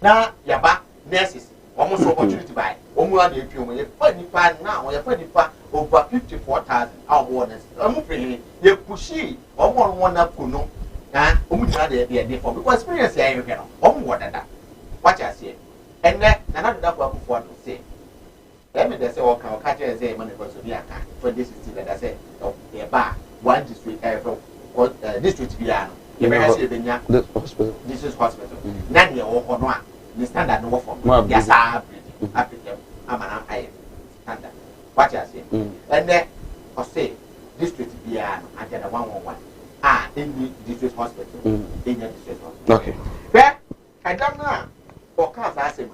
now, you're back, nurses, almost opportunity to buy. Almost if you're funny fan now, you're funny fan over 54,000 our bonus. I'm afraid you're pushy, almost one up, no, and because experience here, you can almost what that. What I say, and then another doctor for to say. Let me just say, okay, I'll catch you and say, money for this is that I said, a bar, one district, district piano. You may say, this is hospital. None your own one, the standard no for yes, I'm an standard. What I say, and then I'll say, district piano, and then a 111. Ah, in the district hospital, in your district hospital. Okay. Well, I don't know. For cars, I say,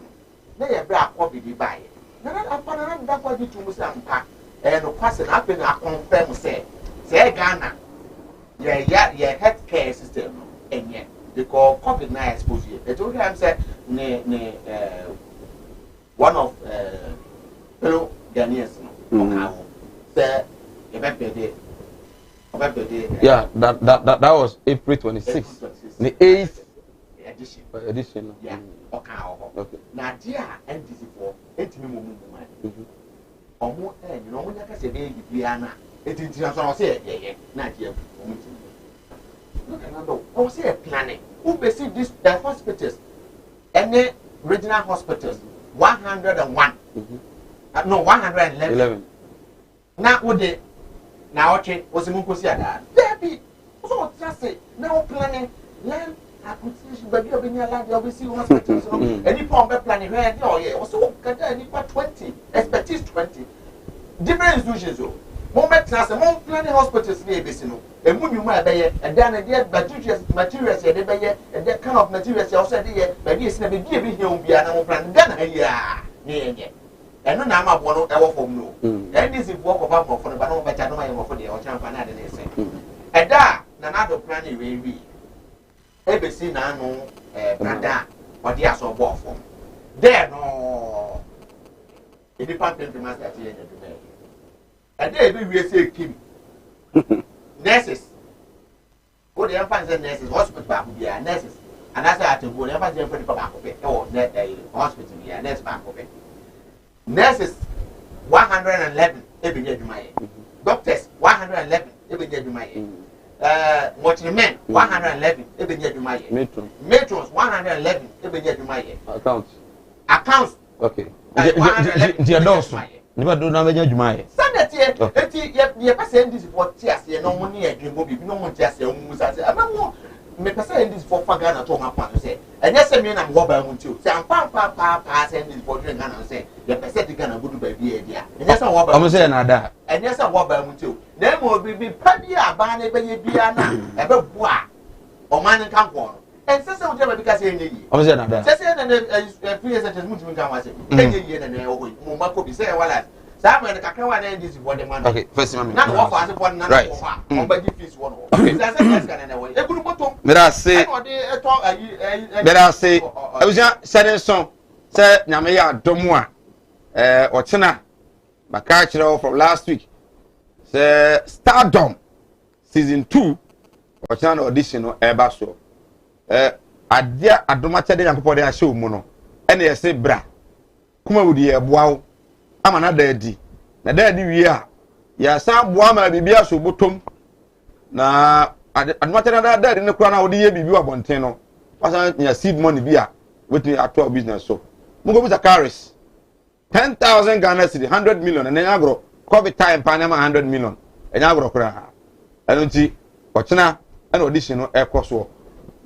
they are black or be by. Now, I'm not going to Muslim pack and the person up in a confirm say Ghana, yeah, healthcare system, and yet they call COVID-19 exposure. They told him, said, one of fellow Ghanaians, said, yeah, that was April 26th, the 8th. edition yeah okay na dia NDC for etimi mo mu man omo you know nya ka se dey bia na etintina so na say na dia omo ti look at number I say planning who basic this the hospitals any regional hospitals 101 no 111 na ode na oche osimu kosi ada debi so just say now planning land acquisition baby obenya land obviously hospitals any form be planning where dey oh yeah so kada any 20 expertise 20 different institutions o moment class mo planning hospitals dey be no emu nyuma be ye and then dey materials dey be ye and that kind of materials also dey ye baby is na be bi here obia na mo plan Ghana here ne eno na ama bo no e wo fom no NDC fo ko ba fo no ba no ba cha no ma ye mo fo de o cha mfa na de ne se eda na na do plan e we ebesi na anu branda o de aso bo fo there no edi pan pem master ati ye do me eda e be we say kim nurses o de fan say nurses hospital ba ko bia nurses and as I to go de fan say for ba ko pe o hospital bia nurse ba ko pe nurses 111 ebenya adwumaye doctors 111 ebenya adwumaye watchmen 111 ebenya adwumaye matrons 111 ebenya adwumaye accounts okay dia dos nipa do na benya adwumaye sanete eti ye pese ndis for tias ye no mo ne adwumbo bibi no mo tias ye mu sa se amamo me pese ndis for faga na to ma pa se enye se me na mo ba mu ntio se ampa pa se ndis for drink na se ye pese di Ghana gudu ba bi e dia enye se wo ba o mo se na da enye se wo ba mu ntio na mo bibi pa bi aba na be ye bia na e be boa o man kan ko no ense se wo je ba bi ka se enye yi o mo se na da se na free SHS mu timi kan wa se enye yi na na o mo ma ko bi se wala sa ma na kakra wa na ndis for the man okay first mama na wo fa se for na wo fa o ba gi fees wo no se se yes kan na wo e guru potom mira se mira se abuja sare son se nyame ya domo a ochena maka kire from last week se Stardom season 2 ochena na audition no eba so adia adoma chede yankopɔ de ahye mu no ene yese bra Kumawood ye boawo ama na daadi na daadi wie a ya sa boa ma bibia so botom na adoma chede na daadi ne kura na wodi ye bibi wa bonten no pasa nya seed money bi a wetin ato business so mugo bi Zakaris 10,000 Ghana cedi 100 million and agro COVID time pa na 100 million enya agro kura eno nti ochena ena audition no ekoso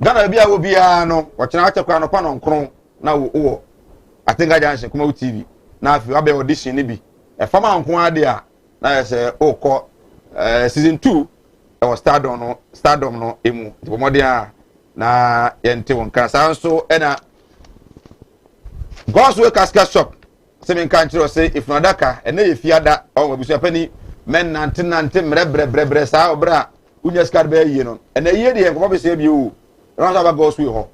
Ghana bia wo bia no ochena achekwa no pa no nkron na wo atenga janse Kumawood TV na afi abe audition ni bi e fama nkon ade a na say okọ season 2 e was Stardom no emu bomode a na yente won kan sanso ena Gospel casket shop semen kan chiro say if no daka ena ye fiada o mabusu apani men nante mrebre sa obra unya skar be yie no ena yie de enko be se bi o ran sa ba Gospel ho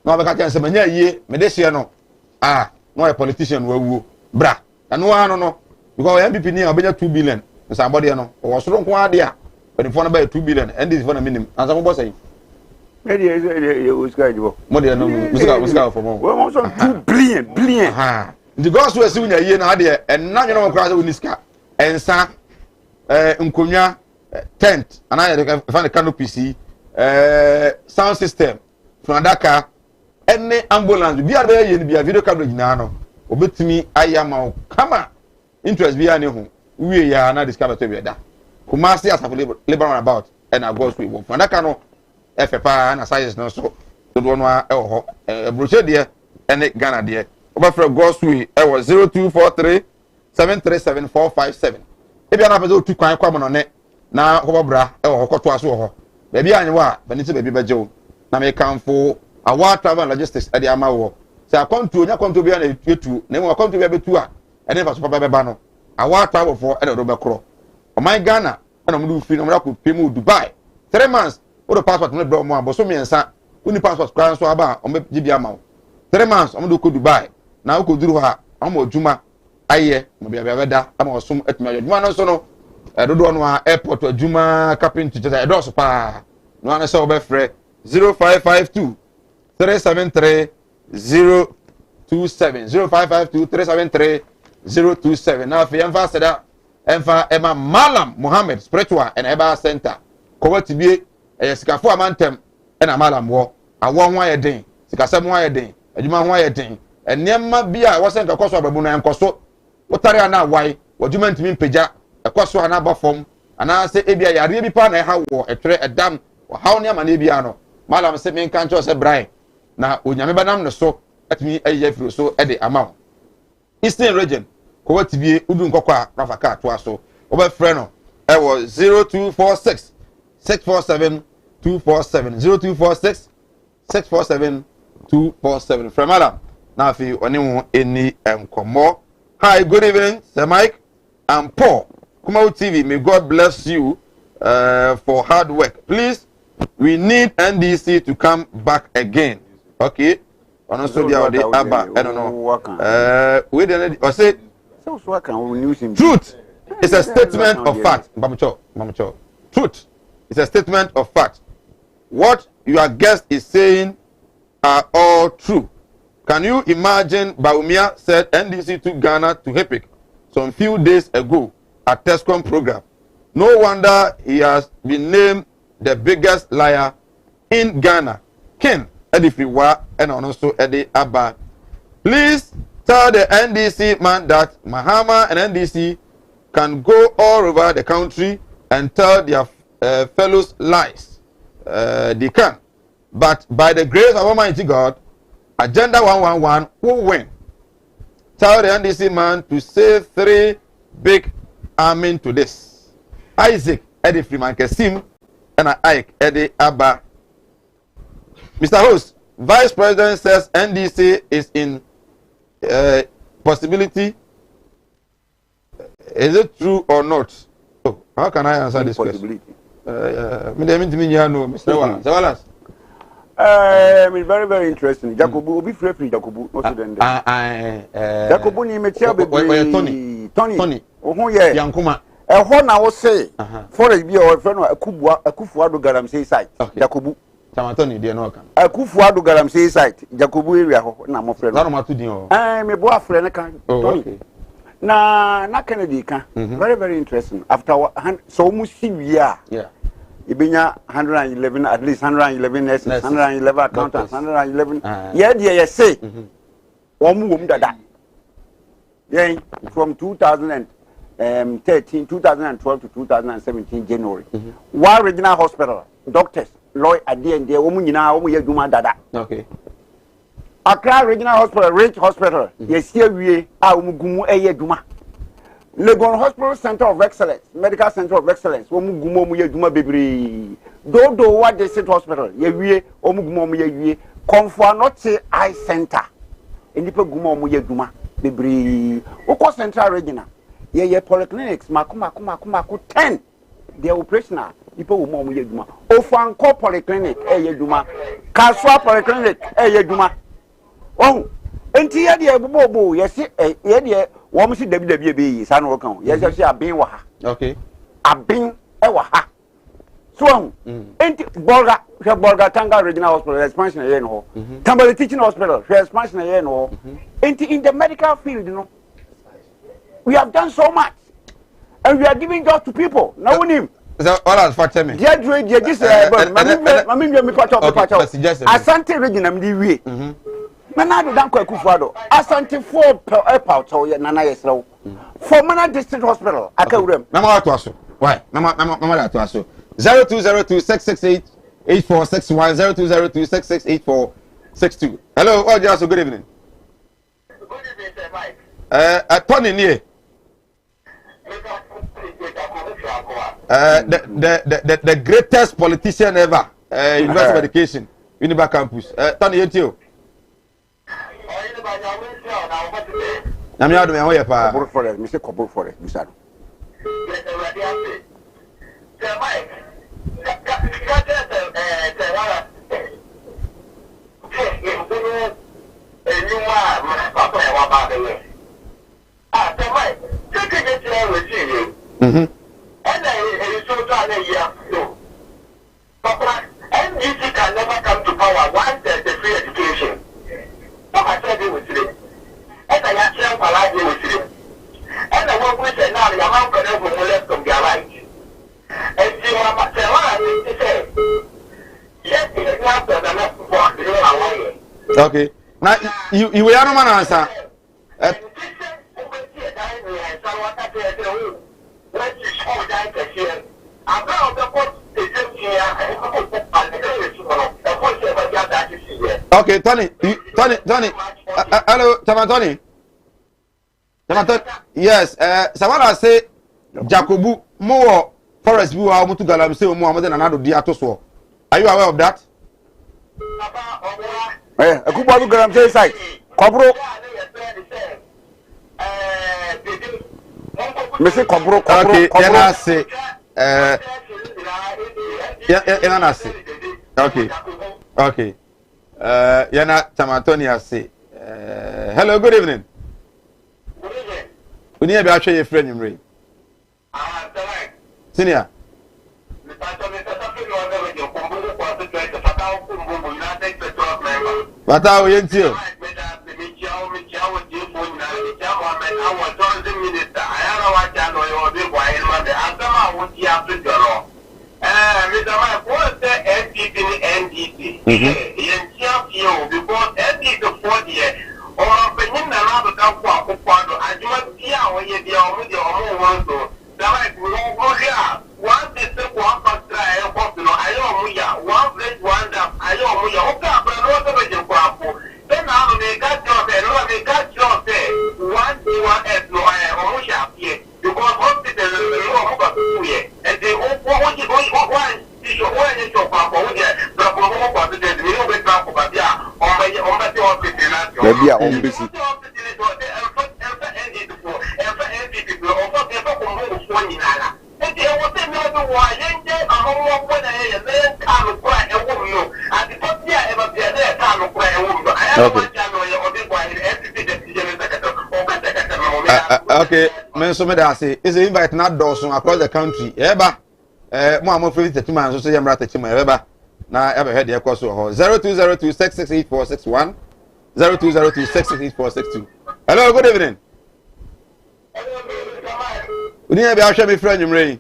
no ba ka chen se manya yie me de hye no no a politician wawu bra anu ano no because MPP ni obenya 2 billion nsa body no wo soro nko ade a but for na ba 2 billion and this for na minimum ansa mo boss yi e Oscar jibo mo de no musika for mo we so 2 billion the Gospel esi unya yie na ade enna nyo no kra se uniska ensa nkonwa tent ana ya fa canopy si sound system from adaka any ambulance bi arbe ye ni bi video camera nyina no obetumi ayama kama interest bi ane ho wie ya na discover to bi da Kumasi as labor about and a Gospel wo from adaka no efepa na sizes no so do no e ho brochure de ene Ghana de obafre Gospel e wo 0243 737457 e bia na pese otu kwan kwa mo no ne na hobobra e wo koto aso ho ba bia anyewa ba ni se ba bi bajewo na me kanfo awa travel logistics ade ama wo se akonto nya konto bia na etu na mo akonto bia betu a ene fa so papa beba no awa travel for ene do be kro o my Ghana ene mo do free no mo ko pemu Dubai 3 months o do passport no bro mo aboso miensa uni passport kran so aba o me jibi ama wo 3 months o mo do ko Dubai na o ko duru ha o mo adwuma aye mo bia beda ama osum atuma adwuma no so no dodo no airport adwuma carpentry tete edo so pa no ana se o be frɛ 0552 373 027 0552 373 027. Now, if you emphasize that, Emma Malam Muhammad Spiritual and Eba Center, Kowa TV, a Sikafu Amantem, and a Malam War, a 1 wire day, Sikasam wire day, a Juma wire day, and Nema Bia wasn't a cost of Babuna and Koso. What are now? Why? What do you mean to mean Peja? A cost of another form, and I say, Ebia, ya really pan a how a tray a dam, or how near Manibiano. Malam said, me can't just a bribe. Now, when Yamabanam the so, at me a year so at the amount. Eastern region. Kowa TV udun kokwa rafaka to aso oba freno e was 0246 647 247 0246 647 247 from Adam now if you any enkomo. Hi, good evening, Sir Mike and Paul. Kumawood TV, may God bless you for hard work. Please, we need NDC to come back again. Okay, and also the Abba, I don't know. We didn't or say truth is a statement of fact. Mamucho. Truth is a statement of fact. What your guest is saying are all true. Can you imagine Baumia said NDC took Ghana to HEPIC some few days ago at TESCOM program? No wonder he has been named the biggest liar in Ghana. Ken Edifiwa and also Eddie Abba. Please tell the NDC man that Mahama and NDC can go all over the country and tell their fellows lies. They can. But by the grace of Almighty God, Agenda 111 will win. Tell the NDC man to say 3 big amen to this. Isaac Eddie Freeman Kesim and Ike Eddie Abba. Mr. Host, Vice President says NDC is in possibility. Is it true or not? Oh, how can I answer this question? Mr. Wallace. It's very, very interesting. Jacobu will be free, Jacobu. Jacobu, you may tell me Tony. Oh, yeah, Yankuma. A horn, I will say, for a be our friend, a Kufuado Garam say site, Jacobu. Tamatoni, dear no. A Kufuado Garam say site, Jacobu area, no friend. I'm a boy friend. Tony. Na Kennedy can. Very, very interesting. After so much yeah. Ibinya 111, at least 111 nurses, 111 accountants, 111. Yeah, dear, say. One that. Yeah, from 2013, 2012 to 2017 January. One regional hospital, doctors, lawyer at the end, the woman now we do my dada. Okay. Accra Regional Hospital, Rich Hospital, yes, here we are Mugumu Eye Duma. Legon Hospital Center of Excellence, Medical Center of Excellence, Omugumo Duma Bibri. Dodo what they said hospital, ye Omugumo ye Comfort not say eye center. In the Gumo Duma Bibri. Oko Central Regional. Ye polyclinics, Makumaku 10. They are operational. People will mom Duma. Ofanko Polyclinic, Duma. Kaswa Polyclinic, Duma. Oh, and here the Bobo, yes, yeah, one see WWB, San Wokon. Yes, I see a being waha. Okay. A being a waha. So, ain't Borga Tanga Regional Hospital, expansion a year, Tambali Teaching Hospital, expansion a year, ain't in the medical field, you know. We have done so much, and we are giving jobs to people. No one. So all as for me. Dear Dre, this Asante Region, I'm the way. Manado Danko Kufado, Asante 4 per airport, or Nana Yesro. For Mana District Hospital, I tell them. Mama to us. Why? Mama to us. 0202 668 8461 0202 668 8462. Hello, all just good evening. Good evening, Sir Mike. Tony near. The greatest politician ever, University of Education, Uniba Campus. Tony, you I'm not doing away for it, Mr. Cobble for it, Mr. And NDC can never come to power once there's a free education. said it was it. And I got some polite with it. And I won't say now the amount of them who left from their right. And see what I say, yes, it's not that I'm not for the okay. Now you will have no man answer. Okay, Tony, hello, Tony. Yes, Savannah say Jacobu more forest view how much galam say more than another dia to so. Are you aware of that? Eh, a couple of galam say side. Kobro. Monsieur Kobro. Okay, yana say yana say. Okay. Yana Tamatonia say. Hello, good evening. We need to be your friend in Ray. Senior. But how you too? Maybe I won't busy. Okay, men so me da say is invite not Dawson across the country. Eba mo am free the team so say yamra the team eba na ebe head e course 0202668461 0202668462. Hello, good evening. We need to be asha me friend Yumre.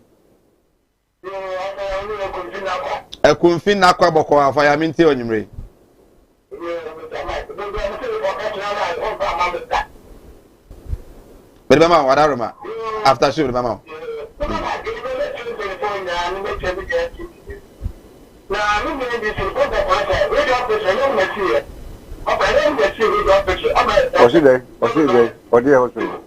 E kunfin na kwa boko afa ya minti Onyumre. But mama, what are you, after show, mama? Was he there? Was he there? Or dear husband?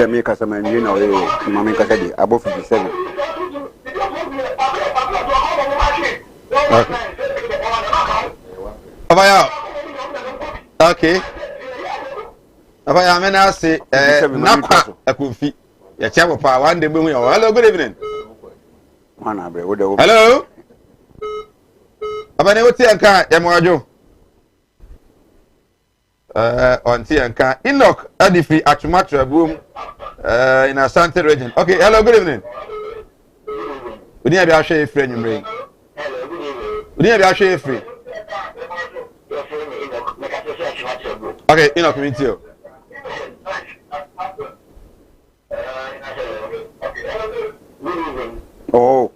Me customer and you know Mamma Casadi above 57. Okay. I mean, I say, Napa, a coffee. Your chapel power one day. Hello, good evening. Hello. About what you can, Yamojo. On Tianka, Enoch, Adifi, at Sumatra boom in a Santa region. Okay, hello, good evening. We need to be a share friend, you bring. We need to be a share free. Okay, Enoch, meet you. Oh.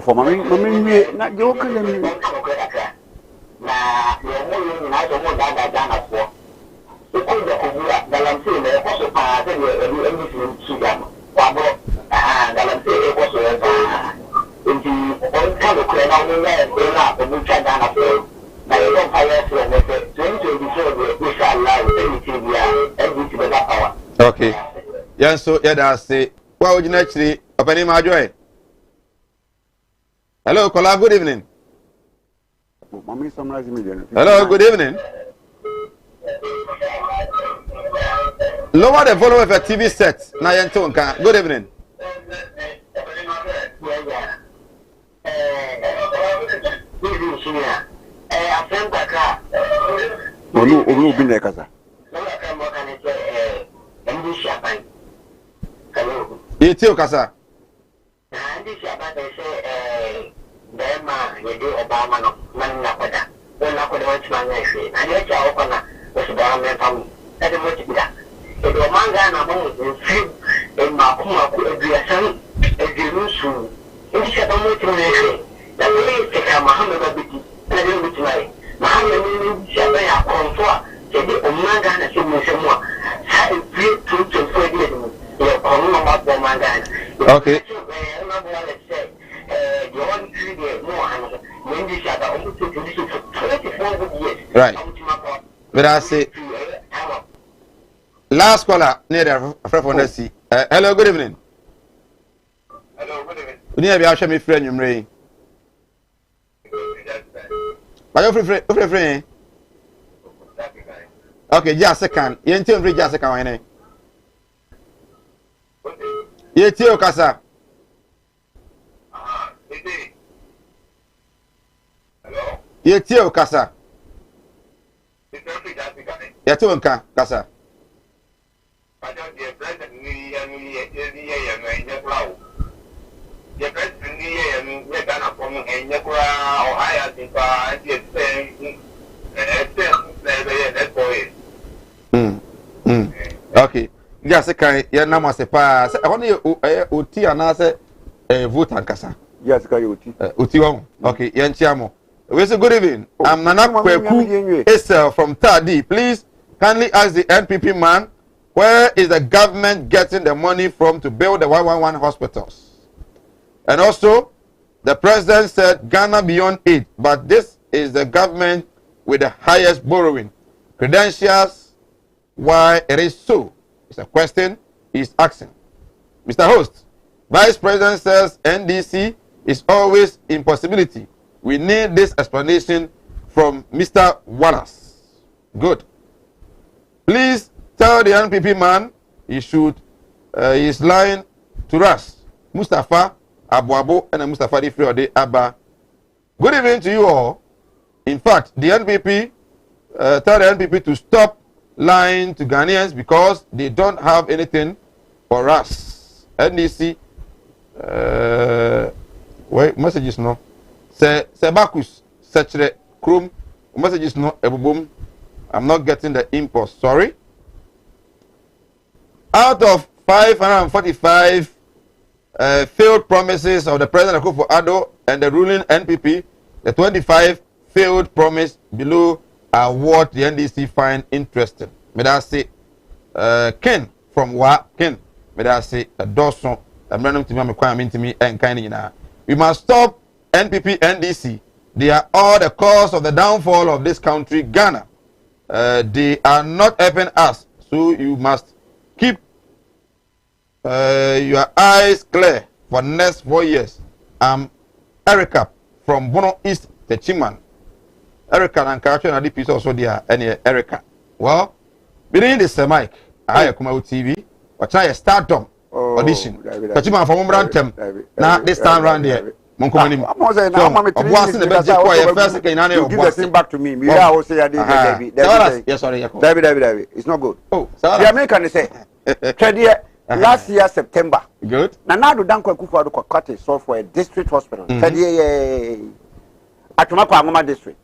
For mommy, not your column. Okay. Yeah, so yeah, that's it. What would you actually open my joy? Hello, Kola, good evening. Hello, good evening. Lower the volume of your TV set. Nayantonka, good evening. Itio Kasa. Okay. Right. But I say, last caller near the front see. Hello, good evening. Hello, good evening. We need to be friend, you may. Are you free? Okay, just a second. You ain't free just a second. You tell Kasa. Hello. You tell Kasa. You tell Kasa. Okay. Just a kind, your number say pass. I want you Uti and answer vote and Kasa. Yes, Uti. Uti. Okay, Yanchiamo. We say good evening. I'm Nana Kweku Esel from Tadi. Please kindly ask the NPP man, where is the government getting the money from to build the 111 hospitals? And also, the president said Ghana beyond aid, but this is the government with the highest borrowing. Credentials, why it is so? It's a question he's asking. Mr. Host, Vice President says NDC is always impossibility. We need this explanation from Mr. Wallace. Good. Please tell the NPP man he should, he's lying to us. Mustafa Abu and Mustafa Difriode Abba. Good evening to you all. In fact, the NPP, tell the NPP to stop lying to Ghanaians because they don't have anything for us. NDC, wait, messages no. Sebakus, Sechre, Krum, messages no, Ebubum. I'm not getting the impulse, sorry. Out of 545 failed promises of the President Akufo-Addo and the ruling NPP, the 25 failed promise below are what the NDC find interesting. May I say, Ken from Ken, may I say, a Dawson, a random to me, and kind of we must stop NPP, NDC. They are all the cause of the downfall of this country, Ghana. They are not helping us, so you must keep your eyes clear for the next 4 years. I'm Erica from Bono East, Techiman. Erica and Karachi and DP also there, and Erica. Well, beginning this mic, I have Kumawood TV, but try a stardom audition. Techiman from Umbrantem. Now this time round here. Give the thing back to me. Yes, sorry. David. It's not good. Oh, the American say, last year September. Good. Now do Danko Kufuor cut a software district hospital. At Tumakwa district.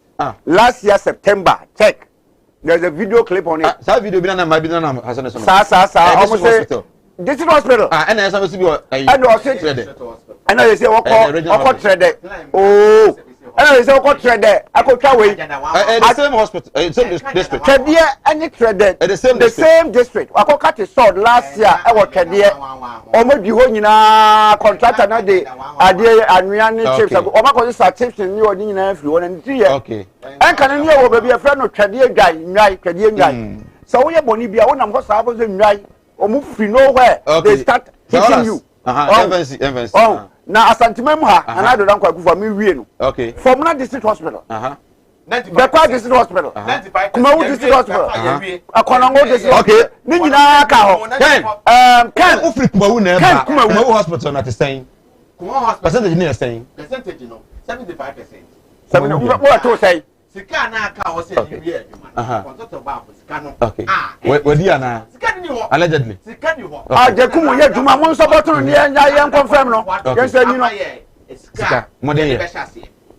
Last year September. Check. There's a video clip on it. That video has district hospital. And there's supposed to be I know you say what trade. Oh, I know you say what trade. I could try away. The same hospital, same district. Trade any trade. The same district. I could cut a sword last year. I was trade. Almost you want contractor na de ade annual chips. I could start chips in you or in everyone and 3 years. Okay. I can hear what be a friend of trade guy, trade guy. So we are Bonibia. When I'm going to have a right or move free nowhere. They start hitting you. Evansi. Oh, na asantima mu ha ana do dan kwa kufa mi wie no. Okay. From na district hospital. The Kwa district hospital. 95. Kumawood district hospital. Akonango district. Okay. Ni nyina ka ho. Ken ufri Kumawood na ba. Kumawood hospital na te saying. Kumawood hospital. Percentage ni saying. Percentage no 75%. 7 what to say? Sika na ka ho say ni wie adwuma. Contractor ba for sika no. Okay. Wadi ana. Sika ni ho. Allegedly. Sika ni ho. Jekumu ye adwuma mo support no ni yen confirm no. Yen say ni no. Sika. Modern ye.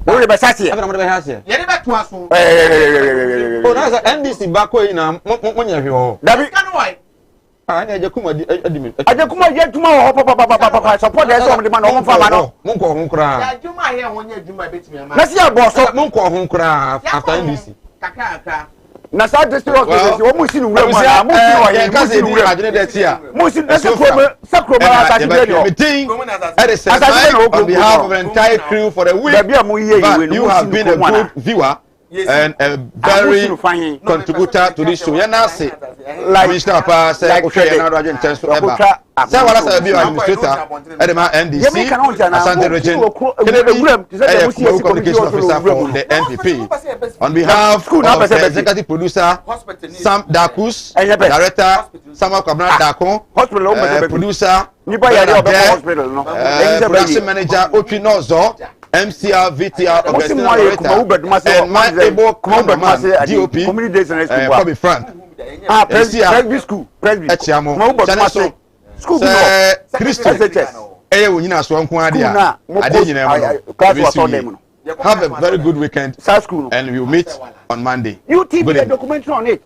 Ore be sase. Abana mo be hase. Ye be to aso. Oh, na NDC bako yi na mo nya hwe ho. Dabi. Sika no why? Ni Jekumu admin. Jekumu ye adwuma ho papa support dey so mo de ma no mo fa ma no. Mo nko ho kra. Ya adwuma ye ho nya adwuma betimi ama. Na sia boss so mo nko ho kra after NDC. Kaka. Na sa district hospital o mu si nu wura mu na mo si no ye ka se di adwene de tia. Mo si na sakro ba ta ti dey o. On behalf of the entire crew for the week, you have been a good viewer and a very contributor to this show. Yanasi, Mr. Pa, say, okay, now I just to ever. Say what I be administrator, Edema NDC, Asante Region, Communication Officer for the NPP. On behalf of the executive producer, Sam Dakus, director, Samuel Kabna Dakon, producer, production manager, Opinozo, MCR, VTR, and my able commandant, DOP, Kobe Frank. Presby school, Presby. School, Christian. We need so have a very good weekend, and we'll meet on Monday. You teach the documentary on it.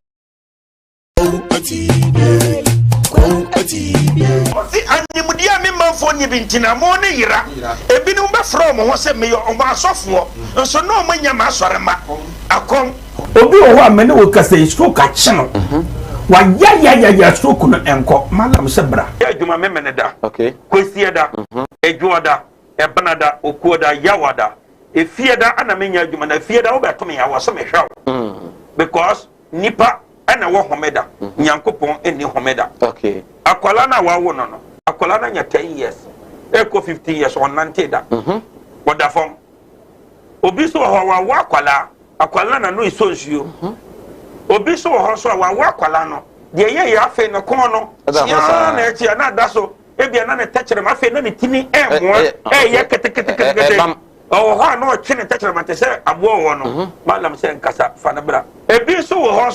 Animudia member for Nibintina Mone Yira, a binumba from was a mayor of our software, and so no mania masarama. A come, Obi or many will cast a stroke at channel. Why, ya, stroke and cock, Madame Sabra. Yajuma Memeneda, okay, Quisiada, a Juada, a Banada, Okuada, Yawada, a Fiada, and a mania human, a Fiada over to me, I was some show. Because Nipa. Ana wo homeda nyankopon eni homeda okay akwala na wa wo no akwala na nya 10 years eko 15 years on nanteda woda fom obi so ho wa akwala na no isonsuo obi so ho so wa akwala no de ye ya afi no kon no ya na echi na da so ebia na ne tachere ma afi na ne tini mo ye kete oh ho no chine tachere ma te se abo wo no malam se nkasa fa na bra ebi so ho so